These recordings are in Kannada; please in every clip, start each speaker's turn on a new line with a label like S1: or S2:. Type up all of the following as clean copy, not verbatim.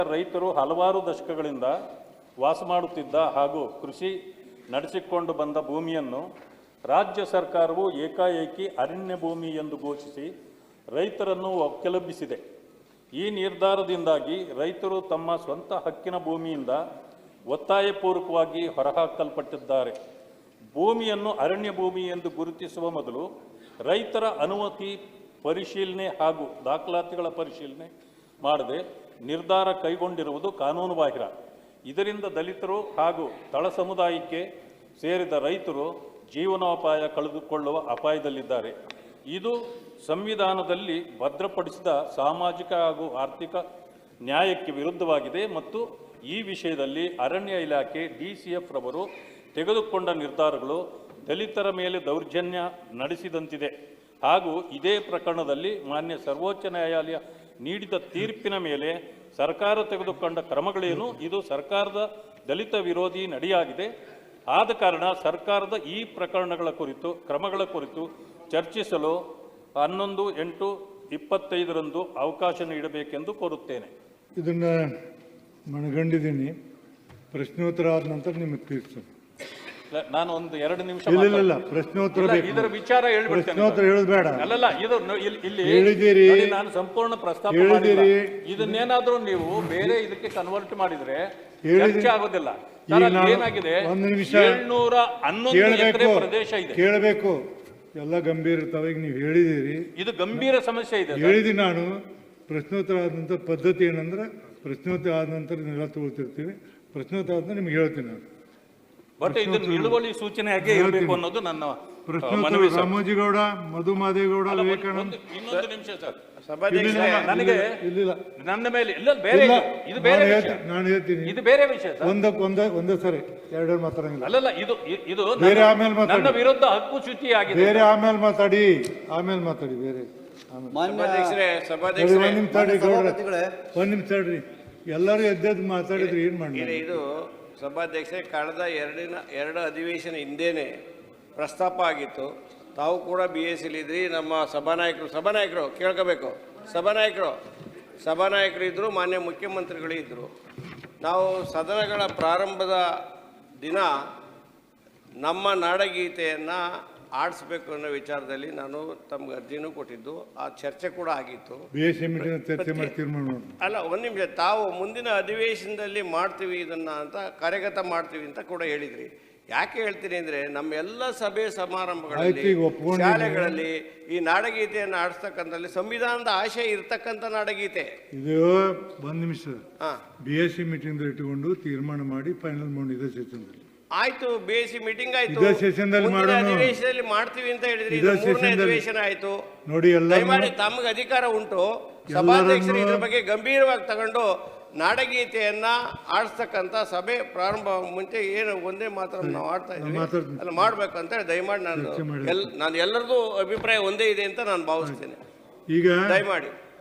S1: ರೈತರು ಹಲವಾರು ದಶಕಗಳಿಂದ ವಾಸ ಮಾಡುತ್ತಿದ್ದ ಹಾಗೂ ಕೃಷಿ ನಡೆಸಿಕೊಂಡು ಬಂದ ಭೂಮಿಯನ್ನು ರಾಜ್ಯ ಸರ್ಕಾರವು ಏಕಾಏಕಿ ಅರಣ್ಯ ಭೂಮಿ ಎಂದು ಘೋಷಿಸಿ ರೈತರನ್ನು ಒಕ್ಕಲೆಬ್ಬಿಸಿದೆ. ಈ ನಿರ್ಧಾರದಿಂದಾಗಿ ರೈತರು ತಮ್ಮ ಸ್ವಂತ ಹಕ್ಕಿನ ಭೂಮಿಯಿಂದ ಒತ್ತಾಯಪೂರ್ವಕವಾಗಿ ಹೊರಹಾಕಲ್ಪಟ್ಟಿದ್ದಾರೆ. ಭೂಮಿಯನ್ನು ಅರಣ್ಯ ಭೂಮಿ ಎಂದು ಗುರುತಿಸುವ ಮೊದಲು ರೈತರ ಅನುಮತಿ ಪರಿಶೀಲನೆ ಹಾಗೂ ದಾಖಲಾತಿಗಳ ಪರಿಶೀಲನೆ ಮಾಡದೆ ನಿರ್ಧಾರ ಕೈಗೊಂಡಿರುವುದು ಕಾನೂನುಬಾಹಿರ. ಇದರಿಂದ ದಲಿತರು ಹಾಗೂ ತಳ ಸಮುದಾಯಕ್ಕೆ ಸೇರಿದ ರೈತರು ಜೀವನೋಪಾಯ ಕಳೆದುಕೊಳ್ಳುವ ಅಪಾಯದಲ್ಲಿದ್ದಾರೆ. ಇದು ಸಂವಿಧಾನದಲ್ಲಿ ಭದ್ರಪಡಿಸಿದ ಸಾಮಾಜಿಕ ಹಾಗೂ ಆರ್ಥಿಕ ನ್ಯಾಯಕ್ಕೆ ವಿರುದ್ಧವಾಗಿದೆ ಮತ್ತು ಈ ವಿಷಯದಲ್ಲಿ ಅರಣ್ಯ ಇಲಾಖೆ DCF ರವರು ತೆಗೆದುಕೊಂಡ ನಿರ್ಧಾರಗಳು ದಲಿತರ ಮೇಲೆ ದೌರ್ಜನ್ಯ ನಡೆಸಿದಂತಿದೆ ಹಾಗೂ ಇದೇ ಪ್ರಕರಣದಲ್ಲಿ ಮಾನ್ಯ ಸರ್ವೋಚ್ಚ ನ್ಯಾಯಾಲಯ ನೀಡಿದ ತೀರ್ಪಿನ ಮೇಲೆ ಸರ್ಕಾರ ತೆಗೆದುಕೊಂಡ ಕ್ರಮಗಳೇನು? ಇದು ಸರ್ಕಾರದ ದಲಿತ ವಿರೋಧಿ ನಡೆಯಾಗಿದೆ. ಆದ ಕಾರಣ ಸರ್ಕಾರದ ಈ ಕ್ರಮಗಳ ಕುರಿತು ಚರ್ಚಿಸಲು 11/8/25 ಅವಕಾಶ ನೀಡಬೇಕೆಂದು ಕೋರುತ್ತೇನೆ.
S2: ಇದನ್ನು ಮನಗಂಡಿದ್ದೀನಿ. ಪ್ರಶ್ನೋತ್ತರ ಆದ ನಂತರ ನಿಮಗೆ ತಿಳಿಸ್ತೇನೆ.
S1: ನಾನು ಒಂದು 2 ನಿಮಿಷ
S2: ಇಲ್ಲ ಪ್ರಶ್ನೋತ್ತರ
S1: ಇದರ ವಿಚಾರ
S2: ಪ್ರಶ್ನೋತ್ತರ ಹೇಳೋದು ಬೇಡ.
S1: ಅಲ್ಲಲ್ಲ, ಇದು ಇಲ್ಲಿ
S2: ಹೇಳಿದ್ದೀರಿ,
S1: ನಾನು ಸಂಪೂರ್ಣ ಪ್ರಸ್ತಾಪ ಮಾಡಿಲ್ಲ. ಇದನ್ನೇನಾದ್ರೂ ನೀವು ಬೇರೆ ಇದಕ್ಕೆ ಕನ್ವರ್ಟ್ ಮಾಡಿದ್ರೆ ಚರ್ಚೆ ಆಗೋದಿಲ್ಲ. ಏನಾಗಿದೆ, 711 ಎಕರೆ ಪ್ರದೇಶ ಇದೆ.
S2: ಕೇಳಬೇಕು, ಎಲ್ಲ ಗಂಭೀರ ಇರ್ತಾವೆ. ಈಗ ನೀವು ಹೇಳಿದ್ದೀರಿ,
S1: ಇದು ಗಂಭೀರ ಸಮಸ್ಯೆ ಇದೆ.
S2: ಹೇಳಿದ್ದೀನಿ ನಾನು. ಪ್ರಶ್ನೋತ್ತರ ಆದ ನಂತರ ಪದ್ಧತಿ ಏನಂದ್ರೆ ಪ್ರಶ್ನೋತ್ತರ ಆದ ನಂತರ ನೆಲ ತಗೊಳ್ತಿರ್ತೀವಿ. ಪ್ರಶ್ನೋತ್ತರ ಆದ ನಿಮ್ಗೆ ಹೇಳ್ತೀನಿ ನಾನು.
S1: ಬಟ್ ಇದು ನಿಲುವಳಿ ಸೂಚನೆ ಹಾಗೆ ಇರಬೇಕು ಅನ್ನೋದು ನನ್ನ
S2: ಪ್ರಶ್ನೋತ್ತರ. ರಾಮೋಜಿಗೌಡ, ಮಧು ಮಾದೇಗೌಡ, ವಿವೇಕಾನಂದ.
S1: ಇನ್ನೊಂದು ನಿಮಿಷ ಸರ್,
S2: ನನಗೆ
S1: ನನ್ನ ಮೇಲೆ ಇಲ್ಲ, ಬೇರೆ ಇದು ಬೇರೆ ವಿಷಯ.
S2: ನಾನು ಹೇಳ್ತೀನಿ,
S1: ಇದು ಬೇರೆ ವಿಷಯ.
S2: ಒಂದೇ ಸರಿ ಎರಡು ಮಾತಾಡಂಗಿಲ್ಲ.
S1: ಅಲ್ಲಲ್ಲ, ಇದು
S2: ಬೇರೆ ಆಮೇಲೆ
S1: ನನ್ನ ವಿರುದ್ಧ ಹಕ್ಕುಚ್ಯುತಿ ಆಗಿದೆ.
S2: ಬೇರೆ ಆಮೇಲೆ ಮಾತಾಡಿ ಬೇರೆ. ಒಂದ್ ನಿಮಿಷ ತಡ್ರಿ. ಎಲ್ಲರೂ ಎದ್ದೆದ್ದು ಮಾತಾಡಿದ್ರೆ ಏನ್ ಮಾಡಿ?
S3: ಇದು ಸಭಾಧ್ಯಕ್ಷರೇ, ಕಳೆದ ಎರಡು ಅಧಿವೇಶನ ಹಿಂದೇನೆ ಪ್ರಸ್ತಾಪ ಆಗಿತ್ತು. ತಾವು ಕೂಡ BSc ಇದ್ರಿ. ನಮ್ಮ ಸಭಾನಾಯಕರು ಕೇಳ್ಕೋಬೇಕು. ಸಭಾನಾಯಕರು ಇದ್ದರು, ಮಾನ್ಯ ಮುಖ್ಯಮಂತ್ರಿಗಳು ಇದ್ದರು. ನಾವು ಸದನಗಳ ಪ್ರಾರಂಭದ ದಿನ ನಮ್ಮ ನಾಡಗೀತೆಯನ್ನು ಆಡಿಸ್ಬೇಕು ಅನ್ನೋ ವಿಚಾರದಲ್ಲಿ ನಾನು ತಮ್ಗೆ ಅರ್ಜಿನೂ ಕೊಟ್ಟಿದ್ದು. ಆ ಚರ್ಚೆ ಕೂಡ ಆಗಿತ್ತು. ಅಲ್ಲ, ಒಂದು ನಿಮಿಷ. ತಾವು ಮುಂದಿನ ಅಧಿವೇಶನದಲ್ಲಿ ಮಾಡ್ತೀವಿ ಇದನ್ನು ಅಂತ, ಕಾರ್ಯಗತ ಮಾಡ್ತೀವಿ ಅಂತ ಕೂಡ ಹೇಳಿದ್ರಿ. ಯಾಕೆ ಹೇಳ್ತೀನಿ ಅಂದರೆ, ನಮ್ಮೆಲ್ಲ ಸಭೆ ಸಮಾರಂಭಗಳಲ್ಲಿ, ಶಾಲೆಗಳಲ್ಲಿ ಈ ನಾಡಗೀತೆಯನ್ನು ಆಡಿಸ್ತಕ್ಕಂಥಲ್ಲಿ ಸಂವಿಧಾನದ ಆಶಯ ಇರ್ತಕ್ಕಂಥ ನಾಡಗೀತೆ
S2: ಇದು. ಒಂದು ನಿಮಿಷ. BSc ಮೀಟಿಂಗ್ ಇಟ್ಟುಕೊಂಡು ತೀರ್ಮಾನ ಮಾಡಿ ಫೈನಲ್ ಮಾಡಿದ ಸೆಷನ್ದಲ್ಲಿ
S3: ಆಯ್ತು. BSc ಮೀಟಿಂಗ್ ಆಯ್ತು,
S2: ಅಧಿವೇಶನದಲ್ಲಿ
S3: ಮಾಡ್ತೀವಿ ಅಂತ ಹೇಳಿದ್ರಿ. ಮೂರನೇ ಅಧಿವೇಶನ ಆಯ್ತು
S2: ನೋಡಿ.
S3: ದಯಮಾಡಿ ತಮಗೆ ಅಧಿಕಾರ ಉಂಟು, ಸಭಾಧ್ಯಕ್ಷರು ಇದ್ರ ಬಗ್ಗೆ ಗಂಭೀರವಾಗಿ ತಗೊಂಡು ನಾಡಗೀತೆಯನ್ನ ಆಡಿಸ್ತಕ್ಕಂಥ ಸಭೆ ಪ್ರಾರಂಭ ಮುಂಚೆ ಏನು ಒಂದೇ ಮಾತ್ರ ನಾವು ಆಡ್ತಾ ಇದ್ದೀವಿ ಅಲ್ಲ ಮಾಡ್ಬೇಕು ಅಂತ ಹೇಳಿ ದಯಮಾಡಿ ನಾನು ಎಲ್ಲರದು ಅಭಿಪ್ರಾಯ ಒಂದೇ ಇದೆ ಅಂತ ನಾನು ಭಾವಿಸ್ತೇನೆ.
S2: ಈಗ
S3: ದಯಮಾಡಿ.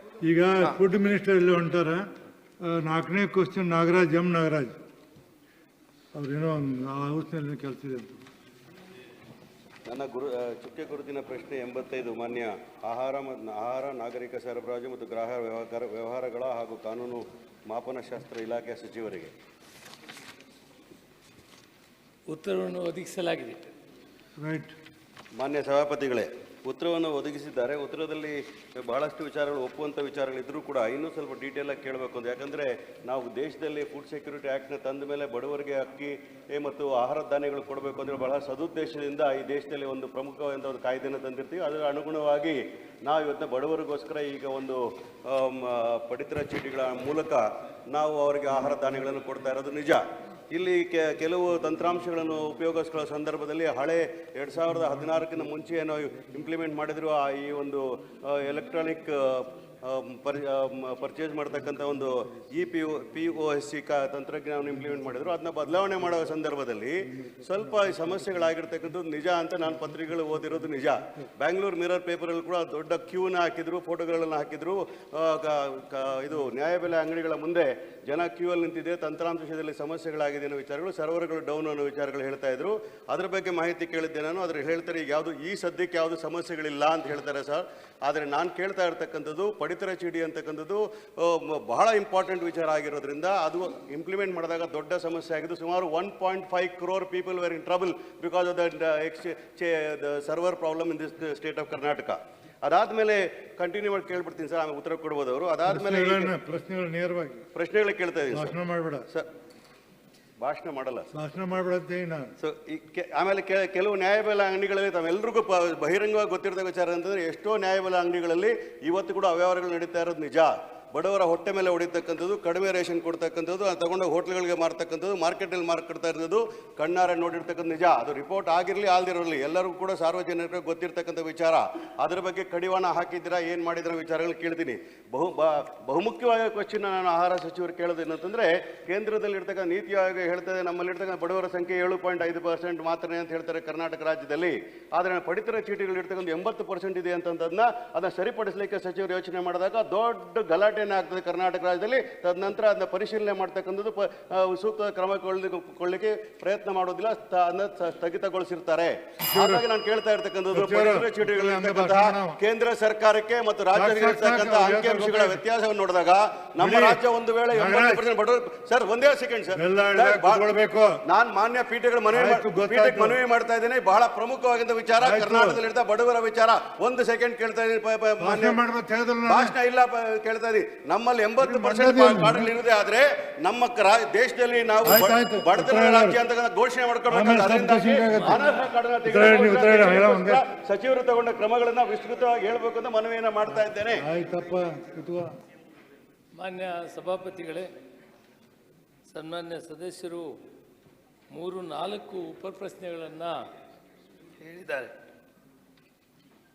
S2: ಈಗ ಫುಡ್ ಮಿನಿಸ್ಟರ್ ಎಲ್ಲ ಹೊಂಟಾರ. 4ನೇ ಕ್ವಶನ್ ನಾಗರಾಜ್ ಅವ್ರೇನೋ ಹೌಸ್ನಲ್ಲಿ ಕೆಲಸ ಇದೆ ಅಂತ.
S4: ನನ್ನ ಚುಕ್ಕೆ ಗುರುತಿನ ಪ್ರಶ್ನೆ 85 ಮಾನ್ಯ ಆಹಾರ ನಾಗರಿಕ ಸರಬರಾಜು ಮತ್ತು ಗ್ರಾಹಕ ವ್ಯವಹಾರಗಳ ಹಾಗೂ ಕಾನೂನು ಮಾಪನಶಾಸ್ತ್ರ ಇಲಾಖೆಯ ಸಚಿವರಿಗೆ
S5: ಉತ್ತರವನ್ನು ಒದಗಿಸಲಾಗಿದೆ.
S2: ರೈಟ್.
S4: ಮಾನ್ಯ ಸಭಾಪತಿಗಳೇ, ಉತ್ತರವನ್ನು ಒದಗಿಸಿದ್ದಾರೆ. ಉತ್ತರದಲ್ಲಿ ಬಹಳಷ್ಟು ವಿಚಾರಗಳು ಒಪ್ಪುವಂಥ ವಿಚಾರಗಳಿದ್ದರೂ ಕೂಡ ಇನ್ನೂ ಸ್ವಲ್ಪ ಡೀಟೇಲಾಗಿ ಕೇಳಬೇಕು ಅಂತ. ಯಾಕಂದರೆ ನಾವು ದೇಶದಲ್ಲಿ ಫುಡ್ ಸೆಕ್ಯೂರಿಟಿ ಆ್ಯಕ್ಟ್ನ ತಂದ ಮೇಲೆ ಬಡವರಿಗೆ ಅಕ್ಕಿ ಮತ್ತು ಆಹಾರ ಧಾನ್ಯಗಳು ಕೊಡಬೇಕು ಅಂದರೆ ಬಹಳ ಸದುದ್ದೇಶದಿಂದ ಈ ದೇಶದಲ್ಲಿ ಒಂದು ಪ್ರಮುಖವಾದ ಒಂದು ಕಾಯ್ದೆಯನ್ನು ತಂದಿರ್ತೀವಿ. ಅದರ ಅನುಗುಣವಾಗಿ ನಾವು ಇವತ್ತು ಬಡವರಿಗೋಸ್ಕರ ಈಗ ಒಂದು ಪಡಿತರ ಚೀಟಿಗಳ ಮೂಲಕ ನಾವು ಅವರಿಗೆ ಆಹಾರ ಧಾನ್ಯಗಳನ್ನು ಕೊಡ್ತಾ ಇರೋದು ನಿಜ. ಇಲ್ಲಿ ಕೆಲವು ತಂತ್ರಾಂಶಗಳನ್ನು ಉಪಯೋಗಿಸ್ಕೊಳ್ಳೋ ಸಂದರ್ಭದಲ್ಲಿ ಹಳೆ 2016ಕ್ಕಿಂತ ಮುಂಚೆ ಏನೋ ಇಂಪ್ಲಿಮೆಂಟ್ ಮಾಡಿದ್ರು ಈ ಒಂದು ಎಲೆಕ್ಟ್ರಾನಿಕ್ ಪರ್ಚೇಸ್ ಮಾಡ್ತಕ್ಕಂಥ ಒಂದು POSC ತಂತ್ರಜ್ಞಾನವನ್ನು ಇಂಪ್ಲಿಮೆಂಟ್ ಮಾಡಿದ್ರು. ಅದನ್ನ ಬದಲಾವಣೆ ಮಾಡೋ ಸಂದರ್ಭದಲ್ಲಿ ಸ್ವಲ್ಪ ಸಮಸ್ಯೆಗಳಾಗಿರ್ತಕ್ಕಂಥದ್ದು ನಿಜ ಅಂತ ನಾನು ಪತ್ರಿಕೆಗಳು ಓದಿರೋದು ನಿಜ. ಬ್ಯಾಂಗ್ಳೂರು ಮಿರರ್ ಪೇಪರಲ್ಲಿ ಕೂಡ ದೊಡ್ಡ ಕ್ಯೂನ ಹಾಕಿದ್ರು, ಫೋಟೋಗಳನ್ನು ಹಾಕಿದ್ರು. ಇದು ನ್ಯಾಯಬೆಲೆ ಅಂಗಡಿಗಳ ಮುಂದೆ ಜನ ಕ್ಯೂ ಅಲ್ಲಿ ನಿಂತಿದೆ, ತಂತ್ರಾಂಶದಲ್ಲಿ ಸಮಸ್ಯೆಗಳಾಗಿದೆ ಅನ್ನೋ ವಿಚಾರಗಳು, ಸರ್ವರ್ಗಳು ಡೌನ್ ಅನ್ನೋ ವಿಚಾರಗಳು ಹೇಳ್ತಾ ಇದ್ರು. ಅದ್ರ ಬಗ್ಗೆ ಮಾಹಿತಿ ಕೇಳಿದ್ದೆ ನಾನು. ಅದ್ರ ಹೇಳ್ತಾರೆ ಈಗ ಯಾವುದು ಈ ಸದ್ಯಕ್ಕೆ ಯಾವುದು ಸಮಸ್ಯೆಗಳಿಲ್ಲ ಅಂತ ಹೇಳ್ತಾರೆ ಸರ್. ಆದರೆ ನಾನು ಕೇಳ್ತಾ ಇರ್ತಕ್ಕಂಥದ್ದು ಪಡಿತರ ಚೀಟಿ ಅಂತಕ್ಕಂಥದ್ದು ಬಹಳ ಇಂಪಾರ್ಟೆಂಟ್ ವಿಚಾರ ಆಗಿರೋದ್ರಿಂದ ಅದು ಇಂಪ್ಲಿಮೆಂಟ್ ಮಾಡಿದಾಗ ದೊಡ್ಡ ಸಮಸ್ಯೆ ಆಗಿದ್ದು. ಸುಮಾರು 1.5 crore people were in trouble because of the server problem in this state of Karnataka. ಅದಾದ್ಮೇಲೆ ಕಂಟಿನ್ಯೂ ಮಾಡಿ ಕೇಳ್ಬಿಡ್ತೀನಿ ಸರ್, ಆಮೇಲೆ ಉತ್ತರ ಕೊಡ್ಬೋದು ಅವರು. ಅದಾದ್ಮೇಲೆ
S2: ಪ್ರಶ್ನೆಗಳು ನೇರವಾಗಿ
S4: ಪ್ರಶ್ನೆಗಳೇ ಕೇಳ್ತಾ ಇದ್ದೀನಿ
S2: ಭಾಷಣ ಮಾಡಬೇಡ
S4: ಸರ್. ಭಾಷಣ ಮಾಡಲ್ಲ,
S2: ಭಾಷಣ ಮಾಡಬೇಡಂತೆ ನಾನು.
S4: ಸೊ ಆಮೇಲೆ ಕೆಲವು ನ್ಯಾಯಬೆಲೆ ಅಂಗಡಿಗಳಲ್ಲಿ ತಾವೆಲ್ಲರಿಗೂ ಬಹಿರಂಗವಾಗಿ ಗೊತ್ತಿರೋ ವಿಚಾರ ಅಂತಂದ್ರೆ ಎಷ್ಟೋ ನ್ಯಾಯಬೆಲೆ ಅಂಗಡಿಗಳಲ್ಲಿ ಇವತ್ತು ಕೂಡ ಅವ್ಯವಹಾರಗಳು ನಡೀತಾ ಇರೋದು ನಿಜ. ಬಡವರ ಹೊಟ್ಟೆ ಮೇಲೆ ಹೊಡಿತಕ್ಕಂಥದ್ದು, ಕಡಿಮೆ ರೇಷನ್ ಕೊಡ್ತಕ್ಕಂಥದ್ದು, ತಗೊಂಡೋಗಿ ಹೋಟ್ಲ್ಗಳಿಗೆ ಮಾರ್ತಕ್ಕಂಥದ್ದು, ಮಾರ್ಕೆಟಲ್ಲಿ ಮಾರ್ಕೊಡ್ತಾ ಇರೋದು ಕಣ್ಣಾರೆ ನೋಡಿರ್ತಕ್ಕಂಥ ನಿಜ. ಅದು ರಿಪೋರ್ಟ್ ಆಗಿರಲಿ ಆಲ್ದಿರಲಿ ಎಲ್ಲರಿಗೂ ಕೂಡ ಸಾರ್ವಜನಿಕರಿಗೆ ಗೊತ್ತಿರ್ತಕ್ಕಂಥ ವಿಚಾರ. ಅದರ ಬಗ್ಗೆ ಕಡಿವಾಣ ಹಾಕಿದ್ದೀರಾ, ಏನು ಮಾಡಿದ್ರ ವಿಚಾರಗಳು ಕೇಳ್ತೀನಿ. ಬಹುಮುಖ್ಯವಾದ ಕ್ವಶನ್ ನಾನು ಆಹಾರ ಸಚಿವರು ಕೇಳೋದು ಏನಂತಂದರೆ, ಕೇಂದ್ರದಲ್ಲಿ ಇರ್ತಕ್ಕಂಥ ನೀತಿ ಆಯೋಗ ಹೇಳ್ತದೆ ನಮ್ಮಲ್ಲಿರ್ತಕ್ಕಂಥ ಬಡವರ ಸಂಖ್ಯೆ 7.5% ಮಾತ್ರನೇ ಅಂತ ಹೇಳ್ತಾರೆ ಕರ್ನಾಟಕ ರಾಜ್ಯದಲ್ಲಿ. ಆದರೆ ಪಡಿತರ ಚೀಟಿಗಳು ಇರ್ತಕ್ಕಂಥ 80% ಇದೆ ಅದನ್ನ ಸರಿಪಡಿಸಲಿಕ್ಕೆ ಸಚಿವರು ಯೋಚನೆ ಮಾಡಿದಾಗ ದೊಡ್ಡ ಗಲಾಟೆ ಆಗ್ತದೆ ಕರ್ನಾಟಕ ರಾಜ್ಯದಲ್ಲಿ. ತದನಂತರ ಅದನ್ನ ಪರಿಶೀಲನೆ ಮಾಡ್ತಕ್ಕಂಥದ್ದು ಸೂಕ್ತ ಕ್ರಮ ಕೊಳ್ಳಿಕ್ಕೆ ಪ್ರಯತ್ನ ಮಾಡೋದಿಲ್ಲ, ಸ್ಥಗಿತಗೊಳಿಸಿರ್ತಾರೆ. ಹಾಗಾಗಿ ನಾನು ಕೇಳ್ತಾ ಇರ್ತಕ್ಕಂಥದ್ದು ಪಡಿತರ ಚೀಟಿಗಳಿರ್ತಕ್ಕಂತಹ ಕೇಂದ್ರ ಸರ್ಕಾರಕ್ಕೆ ಮತ್ತು ರಾಜ್ಯಗಳಿರ್ತಕ್ಕಂಥ ಅಂಕಿಅಂಶಗಳ ವ್ಯತ್ಯಾಸವನ್ನು ನೋಡಿದಾಗ ನಮ್ಮ ರಾಜ್ಯ ಒಂದು ವೇಳೆ 80% ಬಡವರು. ಸರ್ ಒಂದೇ ಸೆಕೆಂಡ್ ಸರ್, ನಾನು ಮಾನ್ಯ ಪೀಠಗಳ ಮನವಿ ಮಾಡ್ತಾ ಇದ್ದೇನೆ. ಬಹಳ ಪ್ರಮುಖವಾಗಿದ್ದ ವಿಚಾರ ಕರ್ನಾಟಕದಲ್ಲಿ ಬಡವರ ವಿಚಾರ. ಒಂದು ಸೆಕೆಂಡ್ ಕೇಳ್ತಾ ಇದ್ದೀನಿ, ಭಾಷಣ ಇಲ್ಲ ಕೇಳ್ತಾ ಇದ್ದೀನಿ. ನಮ್ಮಲ್ಲಿ 80% ಕಾರ್ಡ್ಗಳು ಇರುವುದೇ ಆದ್ರೆ ನಮ್ಮ ದೇಶದಲ್ಲಿ ನಾವು ಬಡತನ ರಾಜ್ಯ ಅಂತ ಘೋಷಣೆ ಮಾಡ್ಕೊಳ್ಬೇಕು. ಸಚಿವರು ತಗೊಂಡ ಕ್ರಮಗಳನ್ನ ವಿಸ್ತೃತವಾಗಿ ಹೇಳ್ಬೇಕು ಅಂತ ಮನವಿಯನ್ನ ಮಾಡ್ತಾ ಇದ್ದೇನೆ.
S5: ಮಾನ್ಯ ಸಭಾಪತಿಗಳೇ, ಸನ್ಮಾನ್ಯ ಸದಸ್ಯರು 3-4 ಉಪಪ್ರಶ್ನೆಗಳನ್ನು ಹೇಳಿದ್ದಾರೆ.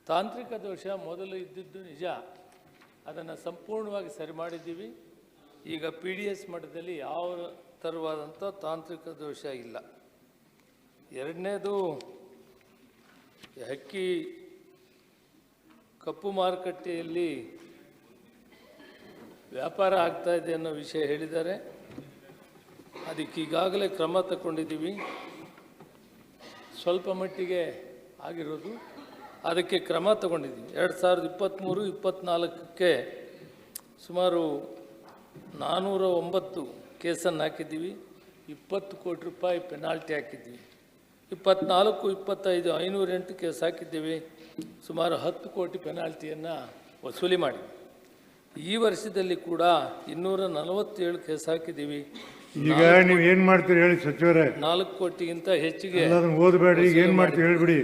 S5: ತಾಂತ್ರಿಕ ದೋಷ ಮೊದಲು ಇದ್ದಿದ್ದು ನಿಜ, ಅದನ್ನು ಸಂಪೂರ್ಣವಾಗಿ ಸರಿ ಮಾಡಿದ್ದೀವಿ. ಈಗ PDS ಮಟ್ಟದಲ್ಲಿ ಯಾವ ಥರವಾದಂಥ ತಾಂತ್ರಿಕ ದೋಷ ಇಲ್ಲ. ಎರಡನೇದು, ಅಕ್ಕಿ ಕಪ್ಪು ಮಾರುಕಟ್ಟೆಯಲ್ಲಿ ವ್ಯಾಪಾರ ಆಗ್ತಾ ಇದೆ ಅನ್ನೋ ವಿಷಯ ಹೇಳಿದ್ದಾರೆ. ಅದಕ್ಕೆ ಈಗಾಗಲೇ ಕ್ರಮ ತಗೊಂಡಿದ್ದೀವಿ. ಸ್ವಲ್ಪ ಮಟ್ಟಿಗೆ ಆಗಿರೋದು, ಅದಕ್ಕೆ ಕ್ರಮ ತಗೊಂಡಿದ್ದೀವಿ. 2023-24ಕ್ಕೆ ಸುಮಾರು 409 ಕೇಸನ್ನು ಹಾಕಿದ್ದೀವಿ. 20 ಕೋಟಿ ರೂಪಾಯಿ ಪೆನಾಲ್ಟಿ ಹಾಕಿದ್ದೀವಿ. 24-25 508 ಕೇಸ್ ಹಾಕಿದ್ದೀವಿ. ಸುಮಾರು 10 ಕೋಟಿ ಪೆನಾಲ್ಟಿಯನ್ನು ವಸೂಲಿ ಮಾಡಿದ್ವಿ. ಈ ವರ್ಷದಲ್ಲಿ ಕೂಡ 247 ಕೇಸ್ ಹಾಕಿದ್ದೀವಿ.
S2: ಈಗ ನೀವು ಏನು ಮಾಡ್ತೀರಿ ಹೇಳಿ ಸಚಿವರೇ?
S5: 4 ಕೋಟಿಗಿಂತ ಹೆಚ್ಚಿಗೆ.
S2: ಓದಬೇಡ್ರಿ, ಈಗ ಏನು ಮಾಡ್ತೀರಿ ಹೇಳ್ಬಿಡಿ.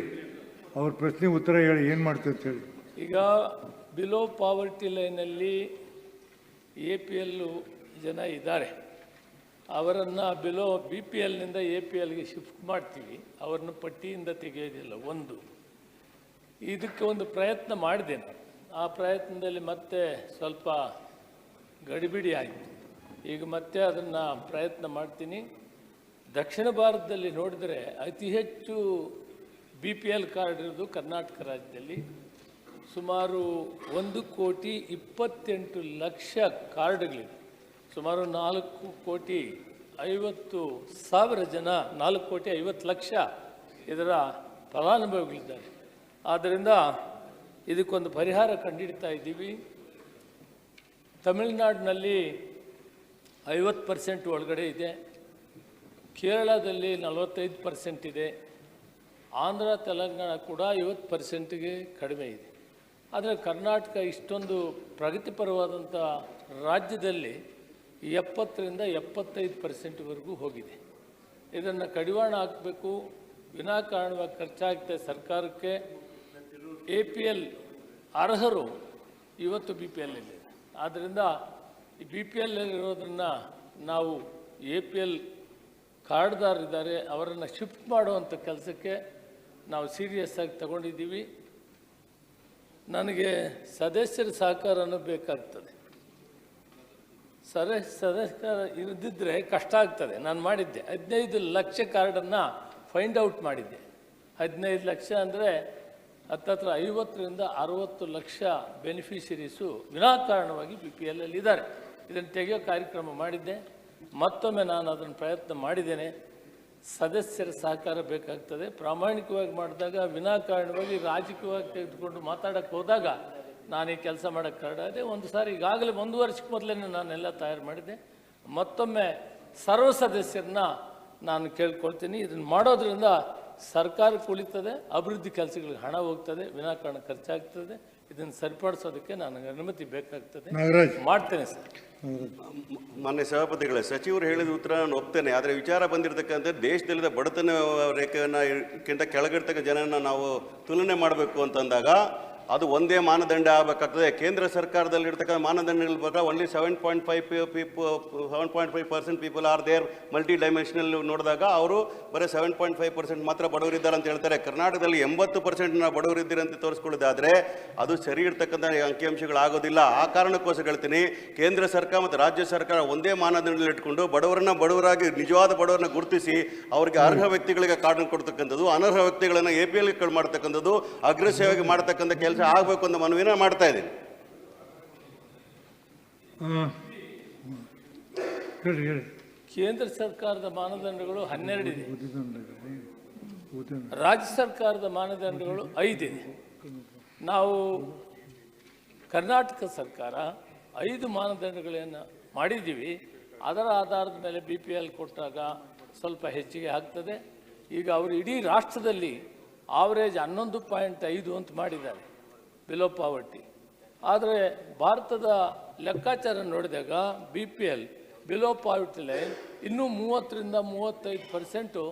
S2: ಅವ್ರ ಪ್ರಶ್ನೆಗೆ ಉತ್ತರ ಹೇಳಿ, ಏನು ಮಾಡ್ತೀವಿ ಅಂತ ಹೇಳಿ.
S5: ಈಗ ಬಿಲೋ ಪಾವರ್ಟಿ ಲೈನಲ್ಲಿ APL ಜನ ಇದ್ದಾರೆ. ಅವರನ್ನು ಬಿಲೋ BPLನಿಂದ APLಗೆ ಶಿಫ್ಟ್ ಮಾಡ್ತೀವಿ. ಅವ್ರನ್ನ ಪಟ್ಟಿಯಿಂದ ತೆಗೆಯೋದಿಲ್ಲ. ಇದಕ್ಕೆ ಒಂದು ಪ್ರಯತ್ನ ಮಾಡಿದೆ ನಾನು. ಆ ಪ್ರಯತ್ನದಲ್ಲಿ ಮತ್ತೆ ಸ್ವಲ್ಪ ಗಡಿಬಿಡಿ ಆಯಿತು. ಈಗ ಮತ್ತೆ ಅದನ್ನು ಪ್ರಯತ್ನ ಮಾಡ್ತೀನಿ. ದಕ್ಷಿಣ ಭಾರತದಲ್ಲಿ ನೋಡಿದರೆ ಅತಿ ಹೆಚ್ಚು BPL ಕಾರ್ಡ್ ಇರೋದು ಕರ್ನಾಟಕ ರಾಜ್ಯದಲ್ಲಿ. ಸುಮಾರು 1,28,00,000 ಕಾರ್ಡ್ಗಳಿವೆ. ಸುಮಾರು 4,50,000 ಜನ, 4,50,00,000 ಇದರ ಫಲಾನುಭವಿಗಳಿದ್ದಾರೆ. ಆದ್ದರಿಂದ ಇದಕ್ಕೊಂದು ಪರಿಹಾರ ಕಂಡುಹಿಡ್ತಾ ಇದ್ದೀವಿ. ತಮಿಳುನಾಡಿನಲ್ಲಿ 50% ಒಳಗಡೆ ಇದೆ, ಕೇರಳದಲ್ಲಿ 45% ಇದೆ, ಆಂಧ್ರ ತೆಲಂಗಾಣ ಕೂಡ 50%ಗೆ ಕಡಿಮೆ ಇದೆ. ಆದರೆ ಕರ್ನಾಟಕ ಇಷ್ಟೊಂದು ಪ್ರಗತಿಪರವಾದಂಥ ರಾಜ್ಯದಲ್ಲಿ 70ರಿಂದ 75%ವರೆಗೂ ಹೋಗಿದೆ. ಇದನ್ನು ಕಡಿವಾಣ ಹಾಕಬೇಕು. ವಿನಾಕಾರಣವಾಗಿ ಖರ್ಚಾಗ್ತದೆ ಸರ್ಕಾರಕ್ಕೆ. APL ಅರ್ಹರು ಇವತ್ತು BPLಲ್ಲಿದೆ. ಆದ್ದರಿಂದ ಈ BPLಲ್ಲಿರೋದನ್ನು ನಾವು APL ಕಾರ್ಡ್ದಾರರಿದ್ದಾರೆ ಅವರನ್ನು ಶಿಫ್ಟ್ ಮಾಡುವಂಥ ಕೆಲಸಕ್ಕೆ ನಾವು ಸೀರಿಯಸ್ ಆಗಿ ತಗೊಂಡಿದ್ದೀವಿ. ನನಗೆ ಸದಸ್ಯರ ಸಹಕಾರನೂ ಬೇಕಾಗ್ತದೆ. ಸದಸ್ಯರ ಇರದಿದ್ದರೆ ಕಷ್ಟ ಆಗ್ತದೆ. ನಾನು ಮಾಡಿದ್ದೆ 15 ಲಕ್ಷ ಕಾರ್ಡನ್ನು ಫೈಂಡ್ ಔಟ್ ಮಾಡಿದ್ದೆ. 15 ಲಕ್ಷ ಅಂದರೆ ಹತ್ತತ್ರ 50ರಿಂದ 60 ಲಕ್ಷ ಬೆನಿಫಿಷರೀಸು ವಿನಾಕಾರಣವಾಗಿ BPLಲ್ಲಿ ಇದ್ದಾರೆ. ಇದನ್ನು ತೆಗೆಯೋ ಕಾರ್ಯಕ್ರಮ ಮಾಡಿದ್ದೆ. ಮತ್ತೊಮ್ಮೆ ನಾನು ಅದನ್ನು ಪ್ರಯತ್ನ ಮಾಡಿದ್ದೇನೆ. ಸದಸ್ಯರ ಸಹಕಾರ ಬೇಕಾಗ್ತದೆ. ಪ್ರಾಮಾಣಿಕವಾಗಿ ಮಾಡಿದಾಗ, ವಿನಾಕಾರಣವಾಗಿ ರಾಜಕೀಯವಾಗಿ ತೆಗೆದುಕೊಂಡು ಮಾತಾಡೋಕ್ಕೆ ಹೋದಾಗ ನಾನು ಈ ಕೆಲಸ ಮಾಡೋಕ್ಕೆ ಹೊರಟಿದೆ. ಒಂದು ಸಾರಿ ಈಗಾಗಲೇ 1 ವರ್ಷಕ್ಕೆ ಮೊದಲೇ ನಾನೆಲ್ಲ ತಯಾರು ಮಾಡಿದ್ದೆ. ಮತ್ತೊಮ್ಮೆ ಸರ್ವ ಸದಸ್ಯರನ್ನ ನಾನು ಕೇಳ್ಕೊಳ್ತೀನಿ, ಇದನ್ನು ಮಾಡೋದ್ರಿಂದ ಸರ್ಕಾರಕ್ಕೆ ಉಳಿತದೆ, ಅಭಿವೃದ್ಧಿ ಕೆಲಸಗಳಿಗೆ ಹಣ ಹೋಗ್ತದೆ, ವಿನಾಕಾರಣ ಖರ್ಚಾಗ್ತದೆ. ಇದನ್ನು ಸರಿಪಡಿಸೋದಕ್ಕೆ ನನಗೆ ಅನುಮತಿ ಬೇಕಾಗ್ತದೆ, ಮಾಡ್ತೇನೆ ಸರ್.
S4: ಮಾನ್ಯ ಸಭಾಪತಿಗಳೇ, ಸಚಿವರು ಹೇಳಿದ ಉತ್ತರ ನಾನು ಒಪ್ತೇನೆ. ಆದರೆ ವಿಚಾರ ಬಂದಿರತಕ್ಕಂಥ ದೇಶದಲ್ಲಿದ್ದ ಬಡತನ ರೇಖೆಯನ್ನ ಕೆಳಗಿರ್ತಕ್ಕ ಜನನ ನಾವು ತುಲನೆ ಮಾಡಬೇಕು ಅಂತಂದಾಗ ಅದು ಒಂದೇ ಮಾನದಂಡ ಆಗಬೇಕಾಗ್ತದೆ. ಕೇಂದ್ರ ಸರ್ಕಾರದಲ್ಲಿರ್ತಕ್ಕಂಥ ಮಾನದಂಡಗಳ ಪ್ರಕಾರ only 7.5% people are there multidimensional ನೋಡಿದಾಗ ಅವರು ಬರೀ 7.5% ಮಾತ್ರ ಬಡವರಿದ್ದಾರೆ ಅಂತ ಹೇಳ್ತಾರೆ. ಕರ್ನಾಟಕದಲ್ಲಿ 80% ಬಡವರಿದ್ದೀರಿ ಅಂತ ತೋರಿಸ್ಕೊಳ್ಳೋದಾದರೆ ಅದು ಸರಿ ಇರ್ತಕ್ಕಂಥ ಅಂಕಿಅಂಶಗಳಾಗೋದಿಲ್ಲ. ಆ ಕಾರಣಕ್ಕೋಸ್ಕರ ಹೇಳ್ತೀನಿ, ಕೇಂದ್ರ ಸರ್ಕಾರ ಮತ್ತು ರಾಜ್ಯ ಸರ್ಕಾರ ಒಂದೇ ಮಾನದಂಡದಲ್ಲಿ ಇಟ್ಕೊಂಡು ಬಡವರಾಗಿ ನಿಜವಾದ ಬಡವರನ್ನ ಗುರುತಿಸಿ ಅವರಿಗೆ ಅರ್ಹ ವ್ಯಕ್ತಿಗಳಿಗೆ ಕಾರ್ಡ್ ಕೊಡ್ತಕ್ಕಂಥದ್ದು, ಅನರ್ಹ ವ್ಯಕ್ತಿಗಳನ್ನು APL ಮಾಡ್ತಕ್ಕಂಥದ್ದು, ಅಗ್ರೆಸಿವ್ ಮಾಡ್ತಕ್ಕಂಥ ಕೆಲಸ ಆಗಬೇಕು ಅಂತ ಮನವಿನ ಮಾಡ್ತಾ ಇದ್ದೀನಿ.
S5: ಕೇಂದ್ರ ಸರ್ಕಾರದ ಮಾನದಂಡಗಳು 12 ಇದೆ, ರಾಜ್ಯ ಸರ್ಕಾರದ ಮಾನದಂಡಗಳು 5 ಇದೆ. ನಾವು ಕರ್ನಾಟಕ ಸರ್ಕಾರ 5 ಮಾನದಂಡಗಳನ್ನು ಮಾಡಿದ್ದೀವಿ. ಅದರ ಆಧಾರದ ಮೇಲೆ BPL ಕೊಟ್ಟಾಗ ಸ್ವಲ್ಪ ಹೆಚ್ಚಿಗೆ ಆಗ್ತದೆ. ಈಗ ಅವರು ಇಡೀ ರಾಷ್ಟ್ರದಲ್ಲಿ ಆವರೇಜ್ 11.5 ಅಂತ ಮಾಡಿದ್ದಾರೆ ಬಿಲೋ ಪಾವರ್ಟಿ. ಆದರೆ ಭಾರತದ ಲೆಕ್ಕಾಚಾರ ನೋಡಿದಾಗ BPL ಬಿಲೋ ಪಾವರ್ಟಿ ಲೈನ್ ಇನ್ನೂ 30-35%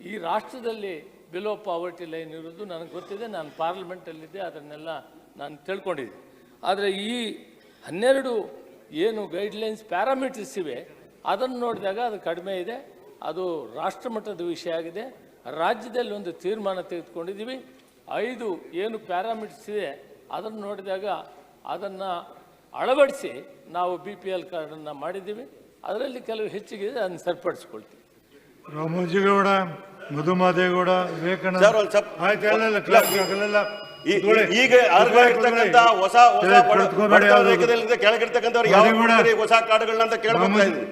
S5: ಈ ರಾಷ್ಟ್ರದಲ್ಲಿ ಬಿಲೋ ಪಾವರ್ಟಿ ಲೈನ್ ಇರೋದು ನನಗೆ ಗೊತ್ತಿದೆ. ನಾನು ಪಾರ್ಲಿಮೆಂಟಲ್ಲಿದ್ದೆ, ಅದನ್ನೆಲ್ಲ ನಾನು ತಿಳ್ಕೊಂಡಿದ್ದೆ. ಆದರೆ ಈ 12 ಏನು ಗೈಡ್ಲೈನ್ಸ್ ಪ್ಯಾರಾಮೀಟರ್ಸ್ ಇವೆ ಅದನ್ನು ನೋಡಿದಾಗ ಅದು ಕಡಿಮೆ ಇದೆ. ಅದು ರಾಷ್ಟ್ರಮಟ್ಟದ ವಿಷಯ ಆಗಿದೆ. ರಾಜ್ಯದಲ್ಲಿ ಒಂದು ತೀರ್ಮಾನ ತೆಗೆದುಕೊಂಡಿದ್ದೀವಿ. 5 ಏನು ಪ್ಯಾರಾಮೀಟರ್ಸ್ ಇದೆ ಅದನ್ನು ನೋಡಿದಾಗ ಅದನ್ನು ಅಳವಡಿಸಿ ನಾವು BPL ಕಾರ್ಡನ್ನು ಮಾಡಿದ್ದೀವಿ. ಅದರಲ್ಲಿ ಕೆಲವು ಹೆಚ್ಚಿಗೆ ಅದನ್ನು ಸರಿಪಡಿಸ್ಕೊಳ್ತೀವಿ.
S2: ರಾಮೋಜಿಗೌಡ, ಮಧುಮಾದೇಗೌಡ, ವಿವೇಕಾನಂದ
S4: ಈಗ ಅರ್ಹ ಇರ್ತಕ್ಕಂಥ ಹೊಸ ಕೆಳಗಿರ್ತಕ್ಕಂಥವ್ರು ಯಾವ ಹೊಸ ಕಾರ್ಡ್ಗಳನ್ನ ಅಂತ ಕೇಳ್ಕೊಳ್ತಾ ಇದ್ದೀವಿ.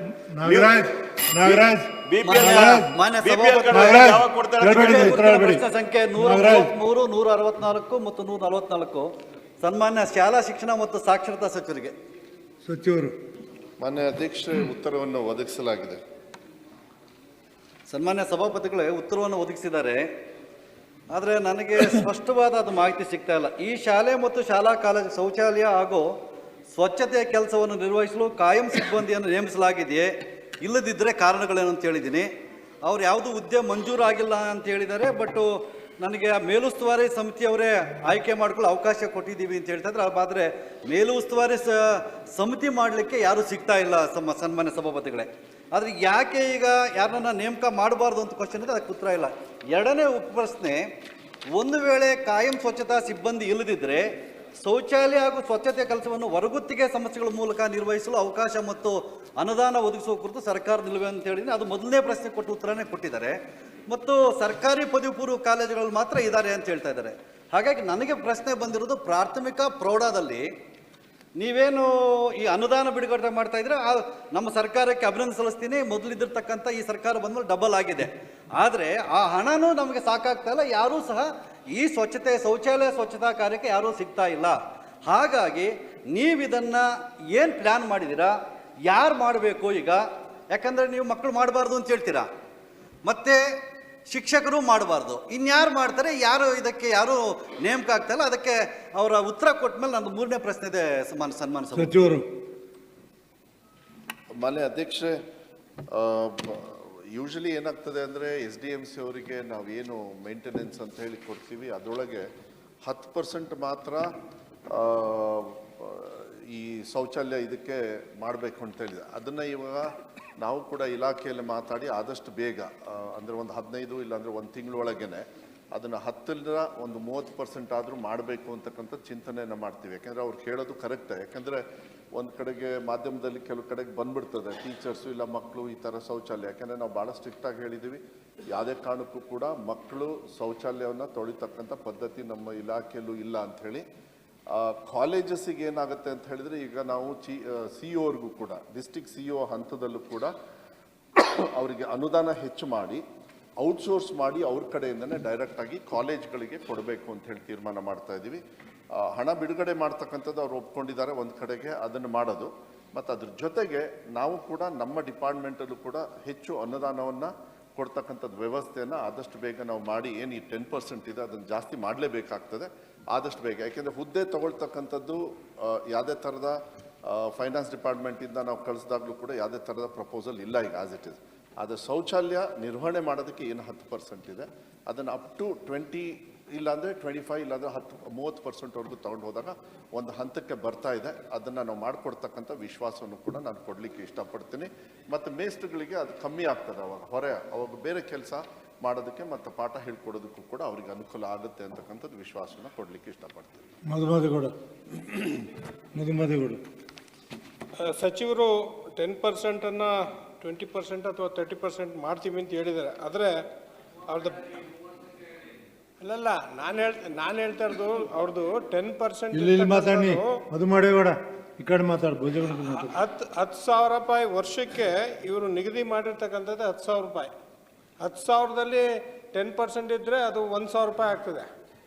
S6: ಸಂಖ್ಯೆ 133, 164 ಮತ್ತು 144 ಸನ್ಮಾನ್ಯ ಶಾಲಾ ಶಿಕ್ಷಣ ಮತ್ತು ಸಾಕ್ಷರತಾ ಸಚಿವರು.
S7: ಮಾನ್ಯ ಅಧ್ಯಕ್ಷರೇ, ಉತ್ತರವನ್ನು ಒದಗಿಸಲಾಗಿದೆ.
S6: ಸನ್ಮಾನ್ಯ ಸಭಾಪತಿಗಳೇ, ಉತ್ತರವನ್ನು ಒದಗಿಸಿದ್ದಾರೆ. ಆದರೆ ನನಗೆ ಸ್ಪಷ್ಟವಾದ ಅದು ಮಾಹಿತಿ ಸಿಗ್ತಾ ಇಲ್ಲ. ಈ ಶಾಲೆ ಮತ್ತು ಶಾಲಾ ಕಾಲೇಜು ಶೌಚಾಲಯ ಹಾಗೂ ಸ್ವಚ್ಛತೆಯ ಕೆಲಸವನ್ನು ನಿರ್ವಹಿಸಲು ಕಾಯಂ ಸಿಬ್ಬಂದಿಯನ್ನು ನೇಮಿಸಲಾಗಿದೆಯೇ, ಇಲ್ಲದಿದ್ದರೆ ಕಾರಣಗಳೇನು ಅಂತ ಹೇಳಿದ್ದೀನಿ. ಅವ್ರು ಯಾವುದು ಹುದ್ದೆ ಮಂಜೂರಾಗಿಲ್ಲ ಅಂತ ಹೇಳಿದ್ದಾರೆ. ಬಟ್ ನನಗೆ ಮೇಲುಸ್ತುವಾರಿ ಸಮಿತಿಯವರೇ ಆಯ್ಕೆ ಮಾಡ್ಕೊಳ್ಳೋ ಅವಕಾಶ ಕೊಟ್ಟಿದ್ದೀವಿ ಅಂತ ಹೇಳ್ತಾ ಇದ್ರೆ, ಆದರೆ ಮೇಲುಸ್ತುವಾರಿ ಸಮಿತಿ ಮಾಡಲಿಕ್ಕೆ ಯಾರೂ ಸಿಗ್ತಾ ಇಲ್ಲ ಸನ್ಮಾನ್ಯ ಸಭಾಪತಿಗಳೇ. ಆದರೆ ಯಾಕೆ ಈಗ ಯಾರನ್ನ ನೇಮಕ ಮಾಡಬಾರ್ದು ಅಂತ ಕ್ವಶನ್ ಇದೆ, ಅದಕ್ಕೆ ಉತ್ತರ ಇಲ್ಲ. ಎರಡನೇ ಉಪಪ್ರಶ್ನೆ, ಒಂದು ವೇಳೆ ಕಾಯಂ ಸ್ವಚ್ಛತಾ ಸಿಬ್ಬಂದಿ ಇಲ್ಲದಿದ್ದರೆ ಶೌಚಾಲಯ ಹಾಗೂ ಸ್ವಚ್ಛತೆ ಕೆಲಸವನ್ನು ಹೊರಗುತ್ತಿಗೆ ಸಂಸ್ಥೆಗಳ ಮೂಲಕ ನಿರ್ವಹಿಸಲು ಅವಕಾಶ ಮತ್ತು ಅನುದಾನ ಒದಗಿಸುವ ಕುರಿತು ಸರ್ಕಾರ ನಿಲುವೆ ಅಂತ ಹೇಳಿದ್ರೆ, ಅದು ಮೊದಲನೇ ಪ್ರಶ್ನೆ ಕೊಟ್ಟು ಉತ್ತರನೇ ಕೊಟ್ಟಿದ್ದಾರೆ. ಮತ್ತು ಸರ್ಕಾರಿ ಪದವಿ ಪೂರ್ವ ಕಾಲೇಜುಗಳಲ್ಲಿ ಮಾತ್ರ ಇದ್ದಾರೆ ಅಂತ ಹೇಳ್ತಾ ಇದ್ದಾರೆ. ಹಾಗಾಗಿ ನನಗೆ ಪ್ರಶ್ನೆ ಬಂದಿರೋದು, ಪ್ರಾಥಮಿಕ ಪ್ರೌಢದಲ್ಲಿ ನೀವೇನು ಈ ಅನುದಾನ ಬಿಡುಗಡೆ ಮಾಡ್ತಾ ಇದ್ರೆ ನಮ್ಮ ಸರ್ಕಾರಕ್ಕೆ ಅಭಿನಂದನೆ ಸಲ್ಲಿಸ್ತೀನಿ. ಮೊದಲಿದ್ದಿರ್ತಕ್ಕಂಥ ಈ ಸರ್ಕಾರ ಬಂದ್ಮೇಲೆ ಡಬಲ್ ಆಗಿದೆ. ಆದರೆ ಆ ಹಣನೂ ನಮಗೆ ಸಾಕಾಗ್ತಾ ಇಲ್ಲ. ಯಾರೂ ಸಹ ಈ ಶೌಚಾಲಯ ಸ್ವಚ್ಛತಾ ಕಾರ್ಯಕ್ಕೆ ಯಾರೂ ಸಿಗ್ತಾ ಇಲ್ಲ. ಹಾಗಾಗಿ ನೀವು ಇದನ್ನು ಏನು ಪ್ಲ್ಯಾನ್ ಮಾಡಿದ್ದೀರಾ, ಯಾರು ಮಾಡಬೇಕು ಈಗ? ಯಾಕಂದರೆ ನೀವು ಮಕ್ಕಳು ಮಾಡಬಾರ್ದು ಅಂತ ಹೇಳ್ತೀರಾ, ಮತ್ತು ಶಿಕ್ಷಕರು ಮಾಡಬಾರ್ದು, ಇನ್ಯಾರು ಮಾಡ್ತಾರೆ? ಯಾರು ನೇಮಕ ಆಗ್ತಾಯಿಲ್ಲ. ಅದಕ್ಕೆ ಅವರ ಉತ್ತರ ಕೊಟ್ಟ ಮೇಲೆ ನಂದು ಮೂರನೇ ಪ್ರಶ್ನೆ ಇದೆ ಸನ್ಮಾನ
S2: ಸಚಿವರು.
S7: ಮಾನ್ಯ ಅಧ್ಯಕ್ಷರೇ, ಯೂಶಲಿ ಏನಾಗ್ತದೆ ಅಂದರೆ SDMC ಅವರಿಗೆ ನಾವೇನು ಮೇಂಟೆನೆನ್ಸ್ ಅಂತ ಹೇಳಿ ಕೊಡ್ತೀವಿ, ಅದರೊಳಗೆ 10% ಮಾತ್ರ ಈ ಶೌಚಾಲಯ ಇದಕ್ಕೆ ಮಾಡಬೇಕು ಅಂತ ಹೇಳಿದೆ. ಅದನ್ನು ಇವಾಗ ನಾವು ಕೂಡ ಇಲಾಖೆಯಲ್ಲಿ ಮಾತಾಡಿ ಆದಷ್ಟು ಬೇಗ ಅಂದರೆ ಒಂದು 15 ಇಲ್ಲಾಂದರೆ ಒಂದು ತಿಂಗಳೊಳಗೇ ಅದನ್ನು 10ರಿಂದ ಒಂದು 30% ಆದರೂ ಮಾಡಬೇಕು ಅಂತಕ್ಕಂಥ ಚಿಂತನೆಯನ್ನು ಮಾಡ್ತೀವಿ. ಯಾಕೆಂದರೆ ಅವ್ರು ಹೇಳೋದು ಕರೆಕ್ಟೇ. ಯಾಕೆಂದರೆ ಒಂದು ಕಡೆಗೆ ಮಾಧ್ಯಮದಲ್ಲಿ ಕೆಲವು ಕಡೆಗೆ ಬಂದ್ಬಿಡ್ತದೆ ಟೀಚರ್ಸು ಇಲ್ಲ ಮಕ್ಕಳು ಈ ಥರ ಶೌಚಾಲಯ. ಯಾಕೆಂದರೆ ನಾವು ಭಾಳ ಸ್ಟ್ರಿಕ್ಟಾಗಿ ಹೇಳಿದ್ದೀವಿ, ಯಾವುದೇ ಕಾರಣಕ್ಕೂ ಕೂಡ ಮಕ್ಕಳು ಶೌಚಾಲಯವನ್ನು ತೊಳಿತಕ್ಕಂಥ ಪದ್ಧತಿ ನಮ್ಮ ಇಲಾಖೆಯಲ್ಲೂ ಇಲ್ಲ ಅಂಥೇಳಿ. ಕಾಲೇಜಸ್ಸಿಗೆ ಏನಾಗುತ್ತೆ ಅಂತ ಹೇಳಿದರೆ, ಈಗ ನಾವು CO ಕೂಡ ಡಿಸ್ಟ್ರಿಕ್ಟ್ CO ಹಂತದಲ್ಲೂ ಕೂಡ ಅವರಿಗೆ ಅನುದಾನ ಹೆಚ್ಚು ಮಾಡಿ ಔಟ್ಸೋರ್ಸ್ ಮಾಡಿ ಅವ್ರ ಕಡೆಯಿಂದನೇ ಡೈರೆಕ್ಟಾಗಿ ಕಾಲೇಜ್ಗಳಿಗೆ ಕೊಡಬೇಕು ಅಂತ ಹೇಳಿ ತೀರ್ಮಾನ ಮಾಡ್ತಾ ಇದ್ದೀವಿ. ಹಣ ಬಿಡುಗಡೆ ಮಾಡ್ತಕ್ಕಂಥದ್ದು ಅವ್ರು ಒಪ್ಕೊಂಡಿದ್ದಾರೆ ಒಂದು ಕಡೆಗೆ ಅದನ್ನು ಮಾಡೋದು. ಮತ್ತು ಅದ್ರ ಜೊತೆಗೆ ನಾವು ಕೂಡ ನಮ್ಮ ಡಿಪಾರ್ಟ್ಮೆಂಟಲ್ಲೂ ಕೂಡ ಹೆಚ್ಚು ಅನುದಾನವನ್ನು ಕೊಡ್ತಕ್ಕಂಥದ್ದು ವ್ಯವಸ್ಥೆಯನ್ನು ಆದಷ್ಟು ಬೇಗ ನಾವು ಮಾಡಿ, ಏನು ಈ 10% ಇದೆ ಅದನ್ನು ಜಾಸ್ತಿ ಮಾಡಲೇಬೇಕಾಗ್ತದೆ ಆದಷ್ಟು ಬೇಗ. ಯಾಕೆಂದರೆ ಹುದ್ದೆ ತಗೊಳ್ತಕ್ಕಂಥದ್ದು ಯಾವುದೇ ಥರದ ಫೈನಾನ್ಸ್ ಡಿಪಾರ್ಟ್ಮೆಂಟಿಂದ ನಾವು ಕಳಿಸಿದಾಗಲೂ ಕೂಡ ಯಾವುದೇ ಥರದ ಪ್ರಪೋಸಲ್ ಇಲ್ಲ ಈಗ ಆಸ್ ಇಟ್ ಇಸ್. ಆದರೆ ಶೌಚಾಲಯ ನಿರ್ವಹಣೆ ಮಾಡೋದಕ್ಕೆ ಏನು 10% ಇದೆ ಅದನ್ನು ಅಪ್ ಟು 20 ಇಲ್ಲಾಂದರೆ 25 ಇಲ್ಲಾಂದರೆ 30% ತೊಗೊಂಡು ಹೋದಾಗ ಒಂದು ಹಂತಕ್ಕೆ ಬರ್ತಾ ಇದೆ. ಅದನ್ನು ನಾವು ಮಾಡಿಕೊಡ್ತಕ್ಕಂಥ ವಿಶ್ವಾಸವನ್ನು ಕೂಡ ನಾನು ಕೊಡಲಿಕ್ಕೆ ಇಷ್ಟಪಡ್ತೀನಿ. ಮತ್ತು ಮೇಸ್ಟ್ಗಳಿಗೆ ಅದು ಕಮ್ಮಿ ಆಗ್ತದೆ ಅವಾಗ ಬೇರೆ ಕೆಲಸ ಮಾಡೋದಕ್ಕೆ ಮತ್ತು ಪಾಠ ಹೇಳ್ಕೊಡೋದಕ್ಕೂ ಕೂಡ ಅವ್ರಿಗೆ ಅನುಕೂಲ ಆಗುತ್ತೆ ಅಂತಕ್ಕಂಥದ್ದು ವಿಶ್ವಾಸವನ್ನು ಕೊಡಲಿಕ್ಕೆ ಇಷ್ಟಪಡ್ತೀನಿ.
S2: ಮಧುಮದೇಗೌಡ
S8: ಸಚಿವರು 10%ಅನ್ನು 20% ಅಥವಾ 30% ಮಾಡ್ತೀವಿ ಅಂತ ಹೇಳಿದ್ದಾರೆ. ಆದರೆ ಅವ್ರದ್ದು ಅಲ್ಲಲ್ಲ, ನಾನು ಹೇಳ್ತಾ ಇರೋದು ಅವ್ರದ್ದು 10%
S2: ಇಲ್ಲಿ ಮಾತಾಡಿ. ಮಧುಮದೇಗೌಡ ಈ ಕಡೆ ಮಾತಾಡು.
S8: 10,000 ರೂಪಾಯಿ ವರ್ಷಕ್ಕೆ ಇವರು ನಿಗದಿ ಮಾಡಿರ್ತಕ್ಕಂಥದ್ದು 10,000 ರೂಪಾಯಿ. 10,000ದಲ್ಲಿ 10% ಇದ್ದರೆ ಅದು 1,000 ರೂಪಾಯಿ ಆಗ್ತದೆ.